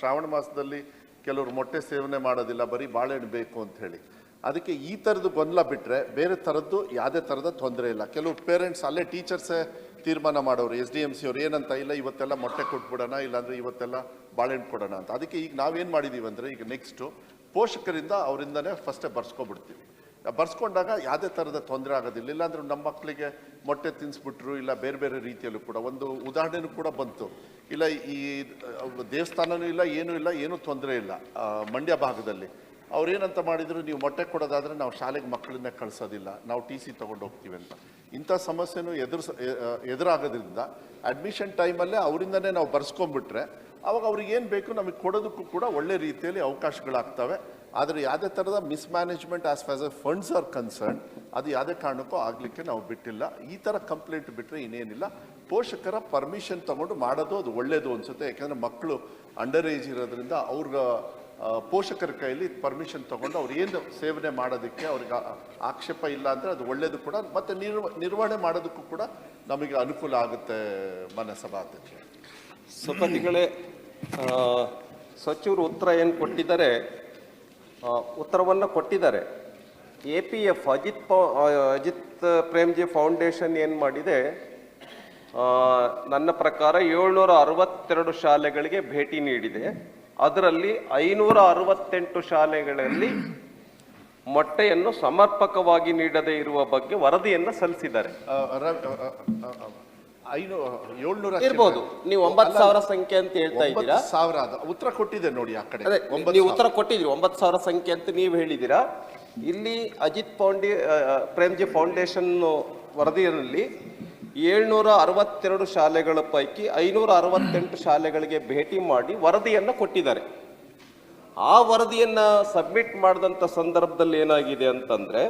S7: ಶ್ರಾವಣ ಮಾಸದಲ್ಲಿ ಕೆಲವರು ಮೊಟ್ಟೆ ಸೇವನೆ ಮಾಡೋದಿಲ್ಲ, ಬರೀ ಬಾಳೆಹಣ್ಣು ಬೇಕು ಅಂತ ಹೇಳಿ. ಅದಕ್ಕೆ ಈ ಥರದ್ದು ಗೊಂದಲ ಬಿಟ್ಟರೆ ಬೇರೆ ಥರದ್ದು ಯಾವುದೇ ಥರದ ತೊಂದರೆ ಇಲ್ಲ. ಕೆಲವು ಪೇರೆಂಟ್ಸ್ ಅಲ್ಲೇ ಟೀಚರ್ಸೇ ತೀರ್ಮಾನ ಮಾಡೋರು, SDMC ಅವ್ರು ಏನಂತ, ಇಲ್ಲ ಇವತ್ತೆಲ್ಲ ಮೊಟ್ಟೆ ಕೊಟ್ಬಿಡೋಣ, ಇಲ್ಲಾಂದರೆ ಇವತ್ತೆಲ್ಲ ಬಾಳೆಹಣ್ಣು ಕೊಡೋಣ ಅಂತ. ಅದಕ್ಕೆ ಈಗ ನಾವೇನು ಮಾಡಿದ್ದೀವಿ ಅಂದರೆ, ಈಗ ನೆಕ್ಸ್ಟು ಪೋಷಕರಿಂದ ಅವರಿಂದನೇ ಫಸ್ಟೇ ಬರ್ಸ್ಕೊಬಿಡ್ತೀವಿ. ಬರ್ಸ್ಕೊಂಡಾಗ ಯಾವುದೇ ಥರದ ತೊಂದರೆ ಆಗೋದಿಲ್ಲ. ಇಲ್ಲಾಂದ್ರೆ ನಮ್ಮ ಮಕ್ಕಳಿಗೆ ಮೊಟ್ಟೆ ತಿನ್ನಿಸ್ಬಿಟ್ರು, ಇಲ್ಲ ಬೇರೆ ಬೇರೆ ರೀತಿಯಲ್ಲೂ ಕೂಡ ಒಂದು ಉದಾಹರಣೆನೂ ಕೂಡ ಬಂತು. ಇಲ್ಲ ಈ ದೇವಸ್ಥಾನನೂ ಇಲ್ಲ, ಏನೂ ತೊಂದರೆ ಇಲ್ಲ. ಮಂಡ್ಯ ಭಾಗದಲ್ಲಿ ಅವ್ರೇನಂತ ಮಾಡಿದ್ರು, ನೀವು ಮೊಟ್ಟೆ ಕೊಡೋದಾದರೆ ನಾವು ಶಾಲೆಗೆ ಮಕ್ಕಳನ್ನೇ ಕಳಿಸೋದಿಲ್ಲ, ನಾವು TC ತೊಗೊಂಡು ಹೋಗ್ತೀವಿ ಅಂತ. ಇಂಥ ಸಮಸ್ಯೆನೂ ಎದುರಾಗೋದ್ರಿಂದ ಅಡ್ಮಿಷನ್ ಟೈಮಲ್ಲೇ ಅವರಿಂದನೇ ನಾವು ಬರ್ಸ್ಕೊಂಡ್ಬಿಟ್ರೆ ಅವಾಗ ಅವ್ರಿಗೆ ಏನು ಬೇಕು ನಮಗೆ ಕೊಡೋದಕ್ಕೂ ಕೂಡ ಒಳ್ಳೆ ರೀತಿಯಲ್ಲಿ ಅವಕಾಶಗಳಾಗ್ತವೆ. ಆದರೆ ಯಾವುದೇ ಥರದ mismanagement as far as funds are concern ಅದು ಯಾವುದೇ ಕಾರಣಕ್ಕೂ ಆಗಲಿಕ್ಕೆ ನಾವು ಬಿಟ್ಟಿಲ್ಲ. ಈ ಥರ ಕಂಪ್ಲೇಂಟ್ ಬಿಟ್ಟರೆ ಇನ್ನೇನಿಲ್ಲ. ಪೋಷಕರ ಪರ್ಮಿಷನ್ ತೊಗೊಂಡು ಮಾಡೋದು ಅದು ಒಳ್ಳೆಯದು ಅನಿಸುತ್ತೆ. ಯಾಕೆಂದರೆ ಮಕ್ಕಳು ಅಂಡರ್ ಏಜ್ ಇರೋದ್ರಿಂದ ಅವ್ರ ಪೋಷಕರ ಕೈಯಲ್ಲಿ ಪರ್ಮಿಷನ್ ತೊಗೊಂಡು ಅವ್ರು ಏನು ಸೇವನೆ ಮಾಡೋದಕ್ಕೆ ಅವ್ರಿಗೆ ಆಕ್ಷೇಪ ಇಲ್ಲ ಅಂದರೆ ಅದು ಒಳ್ಳೆಯದು ಕೂಡ, ಮತ್ತು ನಿರ್ವಹಣೆ ಮಾಡೋದಕ್ಕೂ ಕೂಡ ನಮಗೆ ಅನುಕೂಲ ಆಗುತ್ತೆ. ಮಾನ್ಯ ಸಭಾಧ್ಯಕ್ಷ,
S13: ಸಭಾಪತಿಗಳೇ, ಸಚಿವರು ಉತ್ತರ ಏನು ಕೊಟ್ಟಿದ್ದಾರೆ, ಉತ್ತರವನ್ನು ಕೊಟ್ಟಿದ್ದಾರೆ. APF ಅಜಿತ್ ಪ್ರೇಮ್ಜಿ ಫೌಂಡೇಶನ್ ಏನು ಮಾಡಿದೆ, ನನ್ನ ಪ್ರಕಾರ 762 ಶಾಲೆಗಳಿಗೆ ಭೇಟಿ ನೀಡಿದೆ. ಅದರಲ್ಲಿ 568 ಶಾಲೆಗಳಲ್ಲಿ ಮೊಟ್ಟೆಯನ್ನು ಸಮರ್ಪಕವಾಗಿ ನೀಡದೇ ಇರುವ ಬಗ್ಗೆ ವರದಿಯನ್ನು ಸಲ್ಲಿಸಿದ್ದಾರೆ.
S7: 700
S13: ಇರ್ಬೋದು, ನೀವು 9000 ಸಂಖ್ಯೆ ಅಂತ ಹೇಳ್ತಾ ಇದ್ದೀರಾ.
S7: 9000 ಉತ್ತರ ಕೊಟ್ಟಿದೆ ನೋಡಿ, ಆ ಕಡೆ
S13: ನೀವು ಉತ್ತರ ಕೊಟ್ಟಿದ್ರಿ 9000 ಸಂಖ್ಯೆ ಅಂತ ನೀವು ಹೇಳಿದ್ದೀರಾ. ಇಲ್ಲಿ ಅಜಿತ್ ಪ್ರೇಮ್ಜಿ ಫೌಂಡೇಶನ್ ವರದಿಯಲ್ಲಿ 762 ಶಾಲೆಗಳ ಪೈಕಿ 568 ಶಾಲೆಗಳಿಗೆ ಭೇಟಿ ಮಾಡಿ ವರದಿಯನ್ನು ಕೊಟ್ಟಿದ್ದಾರೆ. ಆ ವರದಿಯನ್ನು ಸಬ್ಮಿಟ್ ಮಾಡಿದಂಥ ಸಂದರ್ಭದಲ್ಲಿ ಏನಾಗಿದೆ ಅಂತಂದರೆ,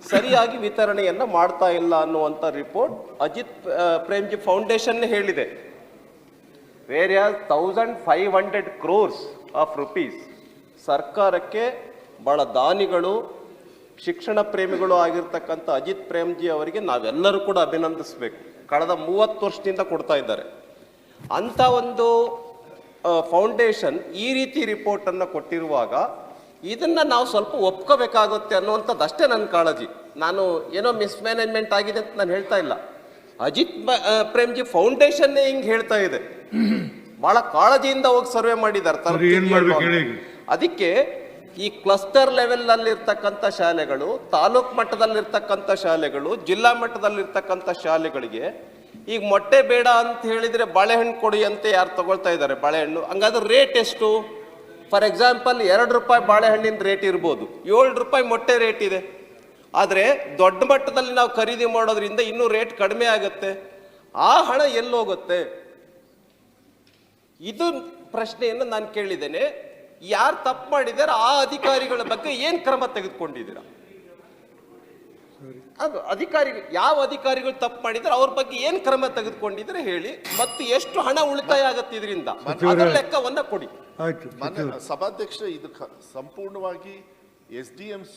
S13: ಸರಿಯಾಗಿ ವಿತರಣೆಯನ್ನು ಮಾಡ್ತಾ ಇಲ್ಲ ಅನ್ನುವಂಥ ರಿಪೋರ್ಟ್ ಅಜಿತ್ ಪ್ರೇಮ್ಜಿ ಫೌಂಡೇಶನ್ ಹೇಳಿದೆ. ವೇರ್ 1500 crores ಆಫ್ ರುಪೀಸ್ ಸರ್ಕಾರಕ್ಕೆ ಬಹಳ ದಾನಿಗಳು, ಶಿಕ್ಷಣ ಪ್ರೇಮಿಗಳು ಆಗಿರ್ತಕ್ಕಂಥ ಅಜಿತ್ ಪ್ರೇಮ್ಜಿ ಅವರಿಗೆ ನಾವೆಲ್ಲರೂ ಕೂಡ ಅಭಿನಂದಿಸಬೇಕು. ಕಳೆದ 30 ವರ್ಷದಿಂದ ಕೊಡ್ತಾ ಇದ್ದಾರೆ. ಅಂಥ ಒಂದು ಫೌಂಡೇಶನ್ ಈ ರೀತಿ ರಿಪೋರ್ಟನ್ನು ಕೊಟ್ಟಿರುವಾಗ ಇದನ್ನು ನಾವು ಸ್ವಲ್ಪ ಒಪ್ಕೋಬೇಕಾಗುತ್ತೆ ಅನ್ನುವಂಥದ್ದು ಅಷ್ಟೇ ನನ್ನ ಕಾಳಜಿ. ನಾನು ಏನೋ ಮಿಸ್ಮ್ಯಾನೇಜ್ಮೆಂಟ್ ಆಗಿದೆ ಅಂತ ನಾನು ಹೇಳ್ತಾ ಇಲ್ಲ. ಅಜಿತ್ ಪ್ರೇಮ್ಜಿ ಫೌಂಡೇಶನ್ನೇ ಹಿಂಗೆ ಹೇಳ್ತಾ ಇದೆ. ಬಹಳ ಕಾಳಜಿಯಿಂದ ಹೋಗಿ ಸರ್ವೆ ಮಾಡಿದ್ದಾರೆ. ಅದಕ್ಕೆ ಈ ಕ್ಲಸ್ಟರ್ ಲೆವೆಲ್ನಲ್ಲಿರ್ತಕ್ಕಂಥ ಶಾಲೆಗಳು, ತಾಲೂಕು ಮಟ್ಟದಲ್ಲಿರ್ತಕ್ಕಂಥ ಶಾಲೆಗಳು, ಜಿಲ್ಲಾ ಮಟ್ಟದಲ್ಲಿರ್ತಕ್ಕಂಥ ಶಾಲೆಗಳಿಗೆ ಈಗ ಮೊಟ್ಟೆ ಬೇಡ ಅಂತ ಹೇಳಿದರೆ ಬಾಳೆಹಣ್ಣು ಕೊಡಿ ಅಂತ ಯಾರು ತಗೊಳ್ತಾ ಇದ್ದಾರೆ ಬಾಳೆಹಣ್ಣು? ಹಂಗಾದ್ರೆ ರೇಟ್ ಎಷ್ಟು? ಫಾರ್ ಎಕ್ಸಾಂಪಲ್ 2 ರೂಪಾಯಿ ಬಾಳೆಹಣ್ಣಿನ ರೇಟ್ ಇರ್ಬೋದು, 7 ರೂಪಾಯಿ ಮೊಟ್ಟೆ ರೇಟ್ ಇದೆ. ಆದರೆ ದೊಡ್ಡ ಮಟ್ಟದಲ್ಲಿ ನಾವು ಖರೀದಿ ಮಾಡೋದ್ರಿಂದ ಇನ್ನೂ ರೇಟ್ ಕಡಿಮೆ ಆಗುತ್ತೆ. ಆ ಹಣ ಎಲ್ಲೋಗುತ್ತೆ? ಇದು ಪ್ರಶ್ನೆಯನ್ನು ನಾನು ಕೇಳಿದ್ದೇನೆ. ಯಾರು ತಪ್ಪು ಮಾಡಿದ್ದಾರೆ ಆ ಅಧಿಕಾರಿಗಳ ಬಗ್ಗೆ ಏನು ಕ್ರಮ ತೆಗೆದುಕೊಂಡಿದ್ದೀರಾ? ಅದು ಅಧಿಕಾರಿಗಳು, ಯಾವ ಅಧಿಕಾರಿಗಳು ತಪ್ಪು ಮಾಡಿದ್ದಾರೆ ಅವ್ರ ಬಗ್ಗೆ ಏನು ಕ್ರಮ ತೆಗೆದುಕೊಂಡಿದ್ರೆ ಹೇಳಿ, ಮತ್ತು ಎಷ್ಟು ಹಣ ಉಳಿತಾಯ ಆಗತ್ತೆ ಇದರಿಂದ, ಅದರ ಲೆಕ್ಕವನ್ನ ಕೊಡಿ.
S7: ಸಭಾಧ್ಯಕ್ಷ, ಇದು ಸಂಪೂರ್ಣವಾಗಿ SDMC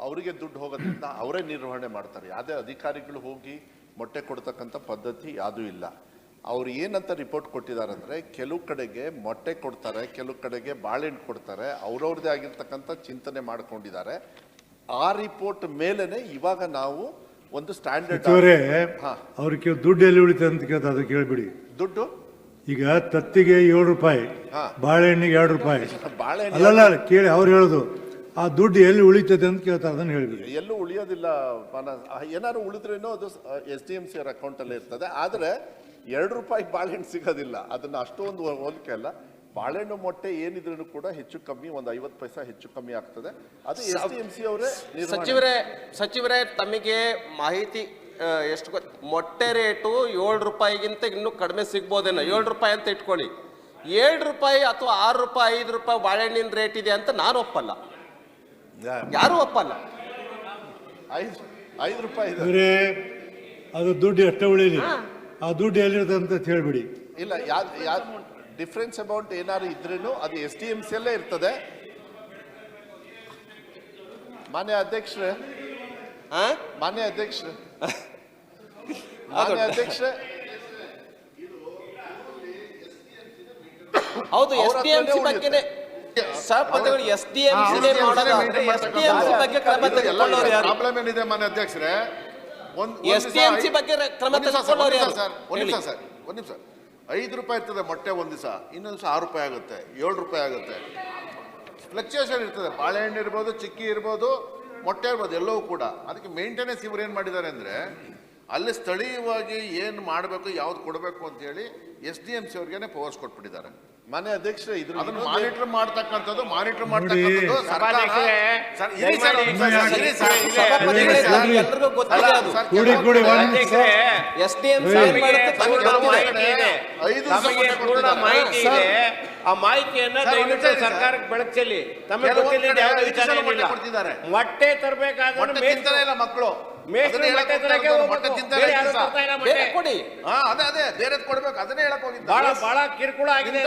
S7: ಅವರಿಗೆ ದುಡ್ಡು ಹೋಗೋದ್ರಿಂದ ಅವರೇ ನಿರ್ವಹಣೆ ಮಾಡ್ತಾರೆ. ಯಾವುದೇ ಅಧಿಕಾರಿಗಳು ಹೋಗಿ ಮೊಟ್ಟೆ ಕೊಡ್ತಕ್ಕಂಥ ಪದ್ಧತಿ ಯಾವುದೂ ಇಲ್ಲ. ಅವ್ರು ಏನಂತ ರಿಪೋರ್ಟ್ ಕೊಟ್ಟಿದ್ದಾರೆ ಅಂದರೆ, ಕೆಲವು ಕಡೆಗೆ ಮೊಟ್ಟೆ ಕೊಡ್ತಾರೆ, ಕೆಲವು ಕಡೆಗೆ ಬಾಳೆಹಣ್ಣು ಕೊಡ್ತಾರೆ, ಅವ್ರವ್ರದ್ದೇ ಆಗಿರ್ತಕ್ಕಂಥ ಚಿಂತನೆ ಮಾಡ್ಕೊಂಡಿದ್ದಾರೆ. ಆ ರಿಪೋರ್ಟ್ ಮೇಲೆನೆ ಇವಾಗ ನಾವು ಒಂದು ಸ್ಟ್ಯಾಂಡರ್ಡ್
S2: ಅವ್ರಿಗೆ ದುಡ್ಡು ಎಲ್ಲಿ ಉಳಿತದೆ ಅಂತ ಕೇಳ್ತಾ, ಅದು ಕೇಳ್ಬಿಡಿ.
S7: ದುಡ್ಡು
S2: ಈಗ ತತ್ತಿಗೆ 7 ರೂಪಾಯಿ, ಬಾಳೆಹಣ್ಣಿಗೆ 2 ರೂಪಾಯಿ. ಅಲ್ಲಲ್ಲ, ಕೇಳಿ ಅವ್ರು ಹೇಳೋದು. ಆ ದುಡ್ಡು ಎಲ್ಲಿ ಉಳಿತದೆ ಅಂತ ಕೇಳ್ತಾರೆ, ಅದನ್ನು ಹೇಳ್ಬಿಡಿ.
S7: ಎಲ್ಲೂ ಉಳಿಯೋದಿಲ್ಲ. ಏನಾದ್ರು ಉಳಿದ್ರೇನೋ ಅದು SDMC ಅವರ ಅಕೌಂಟಲ್ಲೇ ಇರ್ತದೆ. ಆದರೆ 2 ರೂಪಾಯಿ ಬಾಳೆಹಣ್ಣು ಸಿಗೋದಿಲ್ಲ. ಅದನ್ನ ಅಷ್ಟೊಂದು ಹೋಲಿಕೆ ಅಲ್ಲ. ಬಾಳೆಹಣ್ಣು ಮೊಟ್ಟೆ ಏನಿದ್ರು ಕೂಡ ಹೆಚ್ಚು ಕಮ್ಮಿ ಒಂದು 50 ಪೈಸಾ ಹೆಚ್ಚು ಕಮ್ಮಿ ಆಗ್ತದೆ. ಅದು SDMC ಅವರೇ.
S13: ಸಚಿವರೇ ತಮಗೆ ಮಾಹಿತಿ ಎಷ್ಟು ಮೊಟ್ಟೆ ರೇಟು 7 ರೂಪಾಯಿಗಿಂತ ಇನ್ನೂ ಕಡಿಮೆ ಸಿಗ್ಬೋದೇನೋ. 7 ರೂಪಾಯಿ ಅಂತ ಇಟ್ಕೊಳ್ಳಿ. 7 ರೂಪಾಯಿ ಅಥವಾ 6 ರೂಪಾಯಿ 5 ರೂಪಾಯಿ ಬಾಳೆಹಣ್ಣಿನ ರೇಟ್ ಇದೆ ಅಂತ ನಾನು ಒಪ್ಪಲ್ಲ, ಯಾರು ಒಪ್ಪಲ್ಲ.
S7: 5 ರೂಪಾಯಿ
S2: ಅದು ದುಡ್ಡು ಎಷ್ಟೇ ಉಳಿಲಿ, ಆ ದುಡ್ಡು ಎಲ್ಲಿರ್ತದೆ ಅಂತ ಹೇಳ್ಬಿಡಿ.
S7: ಇಲ್ಲ, ಡಿಫ್ರೆನ್ಸ್ ಅಮೌಂಟ್ ಏನಾದ್ರು ಇದ್ರೇನು ಅದು SDMC ಅಲ್ಲೇ ಇರ್ತದೆ. ಮಾನ್ಯ ಅಧ್ಯಕ್ಷರೇ,
S13: ಹೌದು, SDMC ಬಗ್ಗೆನೇ
S11: ಪ್ರಾಬ್ಲಮ್ ಏನಿದೆ ಮಾನ್ಯ ಅಧ್ಯಕ್ಷರೇ?
S13: SDMC ಬಗ್ಗೆ ಕ್ರಮ ತೆಗೆದುಕೊಳ್ಳೋರು ಯಾರು?
S11: ಒಂದ್ ನಿಮಿಷ. 5 ರೂಪಾಯಿ ಇರ್ತದೆ ಮೊಟ್ಟೆ ಒಂದ್ ದಿವಸ, ಇನ್ನೊಂದು ದಿವಸ 6 ರೂಪಾಯಿ ಆಗುತ್ತೆ, 7 ರೂಪಾಯಿ ಆಗುತ್ತೆ. ಫ್ಲಕ್ಚುಯೇಷನ್ ಇರ್ತದೆ. ಬಾಳೆಹಣ್ಣು ಇರ್ಬೋದು, ಚಿಕ್ಕಿ ಇರ್ಬೋದು, ಮೊಟ್ಟೆ ಇರ್ಬೋದು, ಎಲ್ಲವೂ ಕೂಡ. ಅದಕ್ಕೆ ಮೇಂಟೆನೆನ್ಸ್ ಇವ್ರು ಏನು ಮಾಡಿದ್ದಾರೆ ಅಂದರೆ, ಅಲ್ಲಿ ಸ್ಥಳೀಯವಾಗಿ ಏನು ಮಾಡಬೇಕು, ಯಾವ್ದು ಕೊಡಬೇಕು ಅಂತ ಹೇಳಿ SDMC ಅವ್ರಿಗೇನೆ ಪವರ್ಸ್ ಕೊಟ್ಬಿಟ್ಟಿದ್ದಾರೆ.
S7: ಮಾನ್ಯ ಅಧ್ಯಕ್ಷರೇ,
S11: ಅದನ್ನು ಮಾನಿಟರ್ ಮಾಡ್ತಕ್ಕಂಥದ್ದು
S3: ಪೂರ್ಣ ಮಾಹಿತಿ ಇದೆ. ಆ ಮಾಹಿತಿಯನ್ನ ದಯವಿಟ್ಟು ಸರ್ಕಾರಕ್ಕೆ ಬೆಳಕಿಸಲಿ. ತಮಗೆ ಗೊತ್ತಿಲ್ಲ ಮೊಟ್ಟೆ ತರಬೇಕಾದ್ರೆ
S11: ಮಕ್ಕಳು ಬೇರೆ ಕೊಡ್ಬೇಕು, ಅದನ್ನೇ ಹೇಳಕ್ ಹೋಗಿದ್ದಾರೆ.
S3: ಬಹಳ ಕಿರುಕುಳ ಆಗಿದೆ.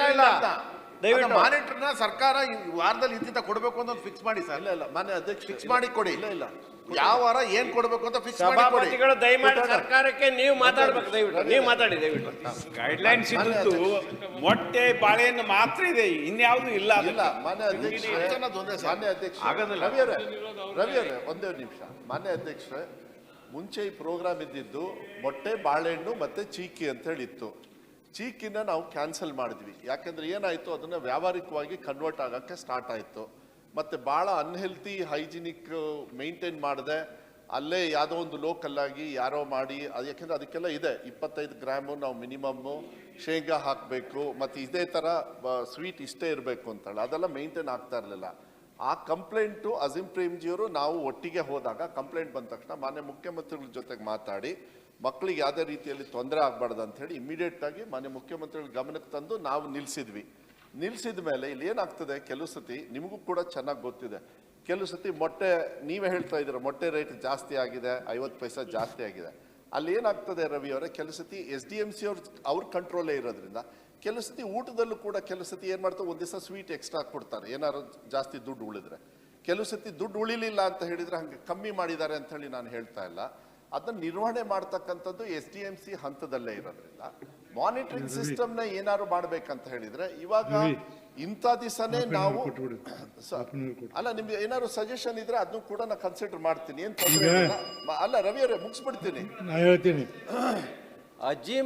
S11: ಮಾನಿಟರ್ನ ಸರ್ಕಾರ ವಾರದಲ್ಲಿ ಇಂತಿಂತ ಕೊಡ್ಬೇಕು ಅಂತ ಫಿಕ್ಸ್ ಮಾಡಿ ಸರ್.
S7: ಇಲ್ಲ ಮಾನ್ಯ ಅಧ್ಯಕ್ಷ,
S11: ಫಿಕ್ಸ್ ಮಾಡಿ ಕೊಡಿ. ಇಲ್ಲ ಯಾವ ವಾರ ಏನ್ ಕೊಡ್ಬೇಕು ಅಂತ ಫಿಕ್ಸ್ ಮಾಡಿ ಕೊಡಿ.
S3: ದಯಮಾಡಿ ಸರ್ಕಾರಕ್ಕೆ ನೀವು ಮಾತಾಡ್ಬೇಕು. ದಯವಿಟ್ಟು ನೀವು ಮಾತಾಡಿ. ದಯವಿಟ್ಟು
S14: ಗೈಡ್ಲೈನ್ಸ್ ಇದ್ದು ಮೊಟ್ಟೆ ಬಾಳೆಹಣ್ಣು ಮಾತ್ರ ಇದೆ, ಇನ್ಯಾವುದು ಇಲ್ಲ.
S7: ಮಾನ್ಯ ಅಧ್ಯಕ್ಷ, ರವಿ ಅವರೇ ಒಂದೇ ನಿಮಿಷ. ಮಾನ್ಯ ಅಧ್ಯಕ್ಷರೇ, ಮುಂಚೆ ಈ ಪ್ರೋಗ್ರಾಮ್ ಇದ್ದಿದ್ದು ಮೊಟ್ಟೆ, ಬಾಳೆಹಣ್ಣು ಮತ್ತೆ ಚೀಕಿ ಅಂತ ಹೇಳಿತ್ತು. ಚೀಕಿನ ನಾವು ಕ್ಯಾನ್ಸಲ್ ಮಾಡಿದ್ವಿ. ಯಾಕಂದ್ರೆ ಏನಾಯ್ತು, ಅದನ್ನ ವ್ಯಾವಹಾರಿಕವಾಗಿ ಕನ್ವರ್ಟ್ ಆಗಕ್ಕೆ ಸ್ಟಾರ್ಟ್ ಆಯ್ತು. ಮತ್ತೆ ಭಾಳ ಅನ್ಹೆಲ್ತಿ, ಹೈಜಿನಿಕ್ ಮೇಂಟೈನ್ ಮಾಡದೆ ಅಲ್ಲೇ ಯಾವುದೋ ಒಂದು ಲೋಕಲ್ ಆಗಿ ಯಾರೋ ಮಾಡಿ, ಯಾಕೆಂದ್ರೆ ಅದಕ್ಕೆಲ್ಲ ಇದೆ 25 ಗ್ರಾಮು ನಾವು ಮಿನಿಮಮ್ಮು ಶೇಂಗಾ ಹಾಕಬೇಕು, ಮತ್ತು ಇದೇ ಥರ ಸ್ವೀಟ್ ಇಷ್ಟೇ ಇರಬೇಕು ಅಂತೇಳಿ ಅದೆಲ್ಲ ಮೇಂಟೈನ್ ಆಗ್ತಾ ಇರಲಿಲ್ಲ. ಆ ಕಂಪ್ಲೇಂಟು ಅಜೀಂ ಪ್ರೇಮ್ಜಿಯವರು ನಾವು ಒಟ್ಟಿಗೆ ಹೋದಾಗ ಕಂಪ್ಲೇಂಟ್ ಬಂದ ತಕ್ಷಣ ಮಾನ್ಯ ಮುಖ್ಯಮಂತ್ರಿಗಳ ಜೊತೆಗೆ ಮಾತಾಡಿ ಮಕ್ಕಳಿಗೆ ಯಾವುದೇ ರೀತಿಯಲ್ಲಿ ತೊಂದರೆ ಆಗಬಾರ್ದು ಅಂತ ಹೇಳಿ ಇಮಿಡಿಯೇಟ್ ಆಗಿ ಮಾನ್ಯ ಮುಖ್ಯಮಂತ್ರಿಗಳ ಗಮನಕ್ಕೆ ತಂದು ನಾವು ನಿಲ್ಲಿಸಿದ್ವಿ. ನಿಲ್ಲಿಸಿದ ಮೇಲೆ ಇಲ್ಲಿ ಏನಾಗ್ತದೆ, ಕೆಲವು ಸತಿ ನಿಮಗೂ ಕೂಡ ಚೆನ್ನಾಗಿ ಗೊತ್ತಿದೆ, ಕೆಲವು ಸತಿ ಮೊಟ್ಟೆ ನೀವೇ ಹೇಳ್ತಾ ಇದ್ದೀರ ಮೊಟ್ಟೆ ರೇಟ್ ಜಾಸ್ತಿ ಆಗಿದೆ, 50 ಪೈಸೆ ಜಾಸ್ತಿ ಆಗಿದೆ. ಅಲ್ಲಿ ಏನಾಗ್ತದೆ ರವಿ ಅವರೇ, ಕೆಲವು ಸತಿ SDMC ಅವ್ರ ಕಂಟ್ರೋಲೇ ಇರೋದ್ರಿಂದ ಕೆಲವು ಸತಿ ಊಟದಲ್ಲೂ ಕೂಡ ಕೆಲವು ಸತಿ ಏನು ಮಾಡ್ತಾರೆ, ಒಂದು ದಿವಸ ಸ್ವೀಟ್ ಎಕ್ಸ್ಟ್ರಾ ಕೊಡ್ತಾರೆ ಏನಾದ್ರು ಜಾಸ್ತಿ ದುಡ್ಡು ಉಳಿದ್ರೆ. ಕೆಲವು ಸತಿ ದುಡ್ಡು ಉಳಿಲಿಲ್ಲ ಅಂತ ಹೇಳಿದ್ರೆ ಹಂಗೆ ಕಮ್ಮಿ ಮಾಡಿದ್ದಾರೆ ಅಂತ ಹೇಳಿ ನಾನು ಹೇಳ್ತಾ ಇಲ್ಲ. ಅದನ್ನ ನಿರ್ವಹಣೆ ಮಾಡ್ತಕ್ಕಂಥದ್ದು SDMC ಹಂತದಲ್ಲೇ ಇರೋದ್ರಿಂದ ಮಾನಿಟರಿಂಗ್ ಸಿಸ್ಟಮ್ನ ಏನಾದ್ರು ಮಾಡ್ಬೇಕಂತ ಹೇಳಿದ್ರೆ ಇವಾಗ ಇಂಥ ದಿವಸನೇ ನಾವು ಅಲ್ಲ, ನಿಮ್ಗೆ ಏನಾದ್ರು ಸಜೆಷನ್ ಇದ್ರೆ ಅದನ್ನು ಕೂಡ ನಾನು ಕನ್ಸಿಡರ್ ಮಾಡ್ತೀನಿ. ಏನ್ ತೊಂದರೆ ಇಲ್ಲ. ಅಲ್ಲ ರವಿ ಅವರೇ ಮುಗಿಸ್ಬಿಡ್ತೀನಿ.
S2: ನಾನು ಹೇಳ್ತೀನಿ,
S13: ಅಜೀಂ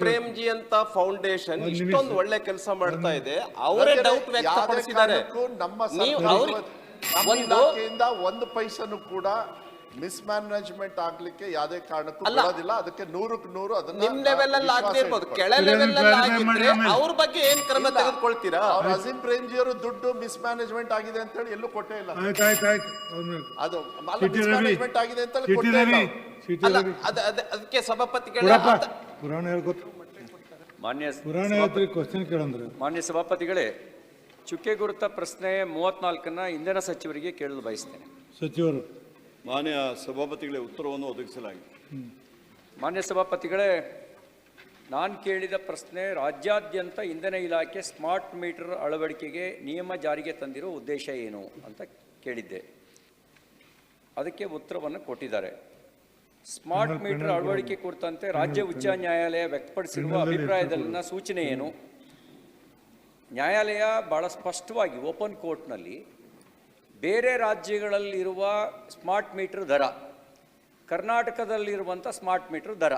S13: ಪ್ರೇಮ್ಜಿ ಅಂತ ಫೌಂಡೇಶನ್ ಇಷ್ಟೊಂದು ಒಳ್ಳೆ ಕೆಲಸ ಮಾಡ್ತಾ ಇದೆ. ಅವರೇ ಡೌಟ್ ವ್ಯಕ್ತಪಡಿಸಿದ್ದಾರೆ.
S7: ನಮ್ಮ ಇಲಾಖೆಯಿಂದ 1 ಪೈಸನು ಕೂಡ ಮಿಸ್ಮ್ಯಾನೇಜ್ಮೆಂಟ್ ಆಗ್ಲಿಕ್ಕೆ ಯಾವುದೇ ಕಾರಣಕ್ಕೂ ಬಿಡೋದಿಲ್ಲ. ಅದಕ್ಕೆ 100ಕ್ಕೆ 100 ಅದನ್ನ
S13: ನಿಮ್ ಲೆವೆಲ್ ಅಲ್ಲಿ ಆಗದೆ ಇರಬಹುದು, ಕೆಳ ಲೆವೆಲ್ ಅಲ್ಲಿ ಆಗಿದ್ರೆ ಅವ್ರ ಬಗ್ಗೆ ಏನ್ ಕ್ರಮ ತೆಗೆದುಕೊಳ್ತೀರಾ?
S7: ಅವ್ರ ಅಜೀಂ ಪ್ರೇಮ್ಜಿ ಅವರು ದುಡ್ಡು ಮಿಸ್ಮ್ಯಾನೇಜ್ಮೆಂಟ್ ಆಗಿದೆ ಅಂತ ಹೇಳಿ ಎಲ್ಲೂ ಕೊಟ್ಟೇ ಇಲ್ಲ. ಅದು ಮಿಸ್ಮ್ಯಾನೇಜ್ಮೆಂಟ್ ಆಗಿದೆ ಅಂತ ಹೇಳಿ ಕೊಟ್ಟೇ ಇಲ್ಲ.
S13: ಅಲ್ಲ, ಅದಕ್ಕೆ ಸಭಾಪತಿಗಳ
S15: ಮಾನ್ಯ ಸಭಾಪತಿಗಳೇ, ಚುಕ್ಕೆ ಗುರುತ ಪ್ರಶ್ನೆ 34ನ್ನ ಇಂಧನ ಸಚಿವರಿಗೆ ಕೇಳಲು ಬಯಸ್ತೇನೆ.
S2: ಸಚಿವರು
S4: ಮಾನ್ಯ ಸಭಾಪತಿಗಳೇ, ಉತ್ತರವನ್ನು ಒದಗಿಸಲಾಗಿದೆ.
S15: ಮಾನ್ಯ ಸಭಾಪತಿಗಳೇ, ನಾನು ಕೇಳಿದ ಪ್ರಶ್ನೆ ರಾಜ್ಯಾದ್ಯಂತ ಇಂಧನ ಇಲಾಖೆ ಸ್ಮಾರ್ಟ್ ಮೀಟರ್ ಅಳವಡಿಕೆಗೆ ನಿಯಮ ಜಾರಿಗೆ ತಂದಿರೋ ಉದ್ದೇಶ ಏನು ಅಂತ ಕೇಳಿದ್ದೆ. ಅದಕ್ಕೆ ಉತ್ತರವನ್ನು ಕೊಟ್ಟಿದ್ದಾರೆ. ಸ್ಮಾರ್ಟ್ ಮೀಟರ್ ಅಳವಡಿಕೆ ಕುರಿತಂತೆ ರಾಜ್ಯ ಉಚ್ಚ ನ್ಯಾಯಾಲಯ ವ್ಯಕ್ತಪಡಿಸಿರುವ ಅಭಿಪ್ರಾಯದಲ್ಲಿನ ಸೂಚನೆ ಏನು? ನ್ಯಾಯಾಲಯ ಭಾಳ ಸ್ಪಷ್ಟವಾಗಿ ಓಪನ್ ಕೋರ್ಟ್ನಲ್ಲಿ ಬೇರೆ ರಾಜ್ಯಗಳಲ್ಲಿರುವ ಸ್ಮಾರ್ಟ್ ಮೀಟರ್ ದರ, ಕರ್ನಾಟಕದಲ್ಲಿರುವಂಥ ಸ್ಮಾರ್ಟ್ ಮೀಟರ್ ದರ,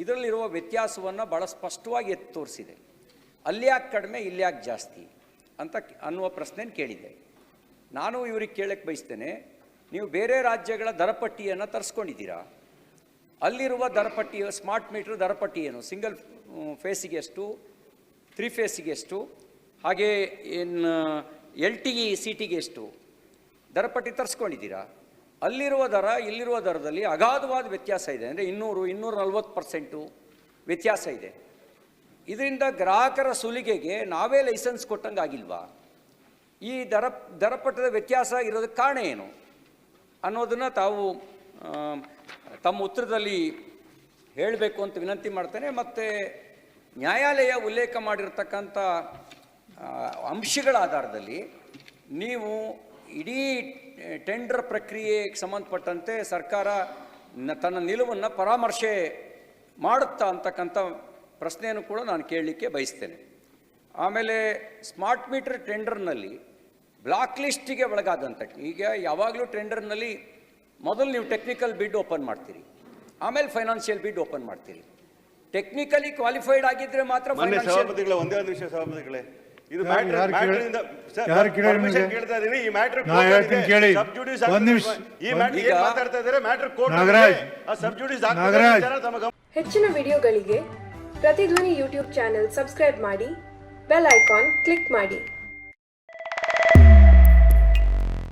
S15: ಇದರಲ್ಲಿರುವ ವ್ಯತ್ಯಾಸವನ್ನು ಭಾಳ ಸ್ಪಷ್ಟವಾಗಿ ಎತ್ತಿ ತೋರಿಸಿದೆ. ಅಲ್ಯಾಕೆ ಕಡಿಮೆ ಇಲ್ಯಾಕೆ ಜಾಸ್ತಿ ಅಂತ ಅನ್ನುವ ಪ್ರಶ್ನೆಯನ್ನು ಕೇಳಿದೆ. ನಾನು ಇವ್ರಿಗೆ ಕೇಳಕ್ಕೆ ಬಯಸ್ತೇನೆ, ನೀವು ಬೇರೆ ರಾಜ್ಯಗಳ ದರಪಟ್ಟಿಯನ್ನು ತರಿಸ್ಕೊಂಡಿದ್ದೀರಾ? ಅಲ್ಲಿರುವ ದರಪಟ್ಟಿ, ಸ್ಮಾರ್ಟ್ ಮೀಟರ್ ದರಪಟ್ಟಿ ಏನು? ಸಿಂಗಲ್ ಫೇಸಿಗೆ ಎಷ್ಟು, 3 ಫೇಸಿಗೆ ಎಷ್ಟು, ಹಾಗೆ ಏನು LTE CTಗೆ ಎಷ್ಟು ದರಪಟ್ಟಿ ತರಿಸ್ಕೊಂಡಿದ್ದೀರಾ? ಅಲ್ಲಿರುವ ದರ ಇಲ್ಲಿರುವ ದರದಲ್ಲಿ ಅಗಾಧವಾದ ವ್ಯತ್ಯಾಸ ಇದೆ. ಅಂದರೆ 200-240% ವ್ಯತ್ಯಾಸ ಇದೆ. ಇದರಿಂದ ಗ್ರಾಹಕರ ಸುಲಿಗೆಗೆ ನಾವೇ ಲೈಸೆನ್ಸ್ ಕೊಟ್ಟಂಗೆ ಆಗಿಲ್ವಾ? ಈ ದರಪಟ್ಟದ ವ್ಯತ್ಯಾಸ ಇರೋದಕ್ಕೆ ಕಾರಣ ಏನು ಅನ್ನೋದನ್ನು ತಾವು ತಮ್ಮ ಉತ್ತರದಲ್ಲಿ ಹೇಳಬೇಕು ಅಂತ ವಿನಂತಿ ಮಾಡ್ತೇನೆ. ಮತ್ತು ನ್ಯಾಯಾಲಯ ಉಲ್ಲೇಖ ಮಾಡಿರ್ತಕ್ಕಂಥ ಅಂಶಗಳ ಆಧಾರದಲ್ಲಿ ನೀವು ಇಡೀ ಟೆಂಡರ್ ಪ್ರಕ್ರಿಯೆಗೆ ಸಂಬಂಧಪಟ್ಟಂತೆ ಸರ್ಕಾರ ತನ್ನ ನಿಲುವನ್ನು ಪರಾಮರ್ಶೆ ಮಾಡುತ್ತಾ ಅಂತಕ್ಕಂಥ ಪ್ರಶ್ನೆಯನ್ನು ಕೂಡ ನಾನು ಕೇಳಲಿಕ್ಕೆ ಬಯಸ್ತೇನೆ. ಆಮೇಲೆ ಸ್ಮಾರ್ಟ್ ಮೀಟರ್ ಟೆಂಡರ್ನಲ್ಲಿ ಬ್ಲಾಕ್ ಲಿಸ್ಟಿಗೆ ಒಳಗಾದಂಥ, ಈಗ ಯಾವಾಗಲೂ ಟೆಂಡರ್ನಲ್ಲಿ ಮೊದಲು ನೀವು ಟೆಕ್ನಿಕಲ್ ಬಿಡ್ ಓಪನ್ ಮಾಡ್ತೀರಿ, ಆಮೇಲೆ ಫೈನಾನ್ಷಿಯಲ್ ಬಿಡ್ ಓಪನ್ ಮಾಡ್ತೀರಿ. ಟೆಕ್ನಿಕಲಿ ಕ್ವಾಲಿಫೈಡ್ ಆಗಿದ್ರೆ ಮಾತ್ರ
S4: ಒಂದೇ ಒಂದು ವಿಷಯ ಸಭಾಪತಿಗಳೇ, ಇದು
S16: ಹೆಚ್ಚಿನ ವಿಡಿಯೋಗಳಿಗೆ ಪ್ರತಿಧ್ವನಿ ಯೂಟ್ಯೂಬ್ ಚಾನೆಲ್ ಸಬ್ಸ್ಕ್ರೈಬ್ ಮಾಡಿ, ಬೆಲ್ ಐಕಾನ್ ಕ್ಲಿಕ್ ಮಾಡಿ.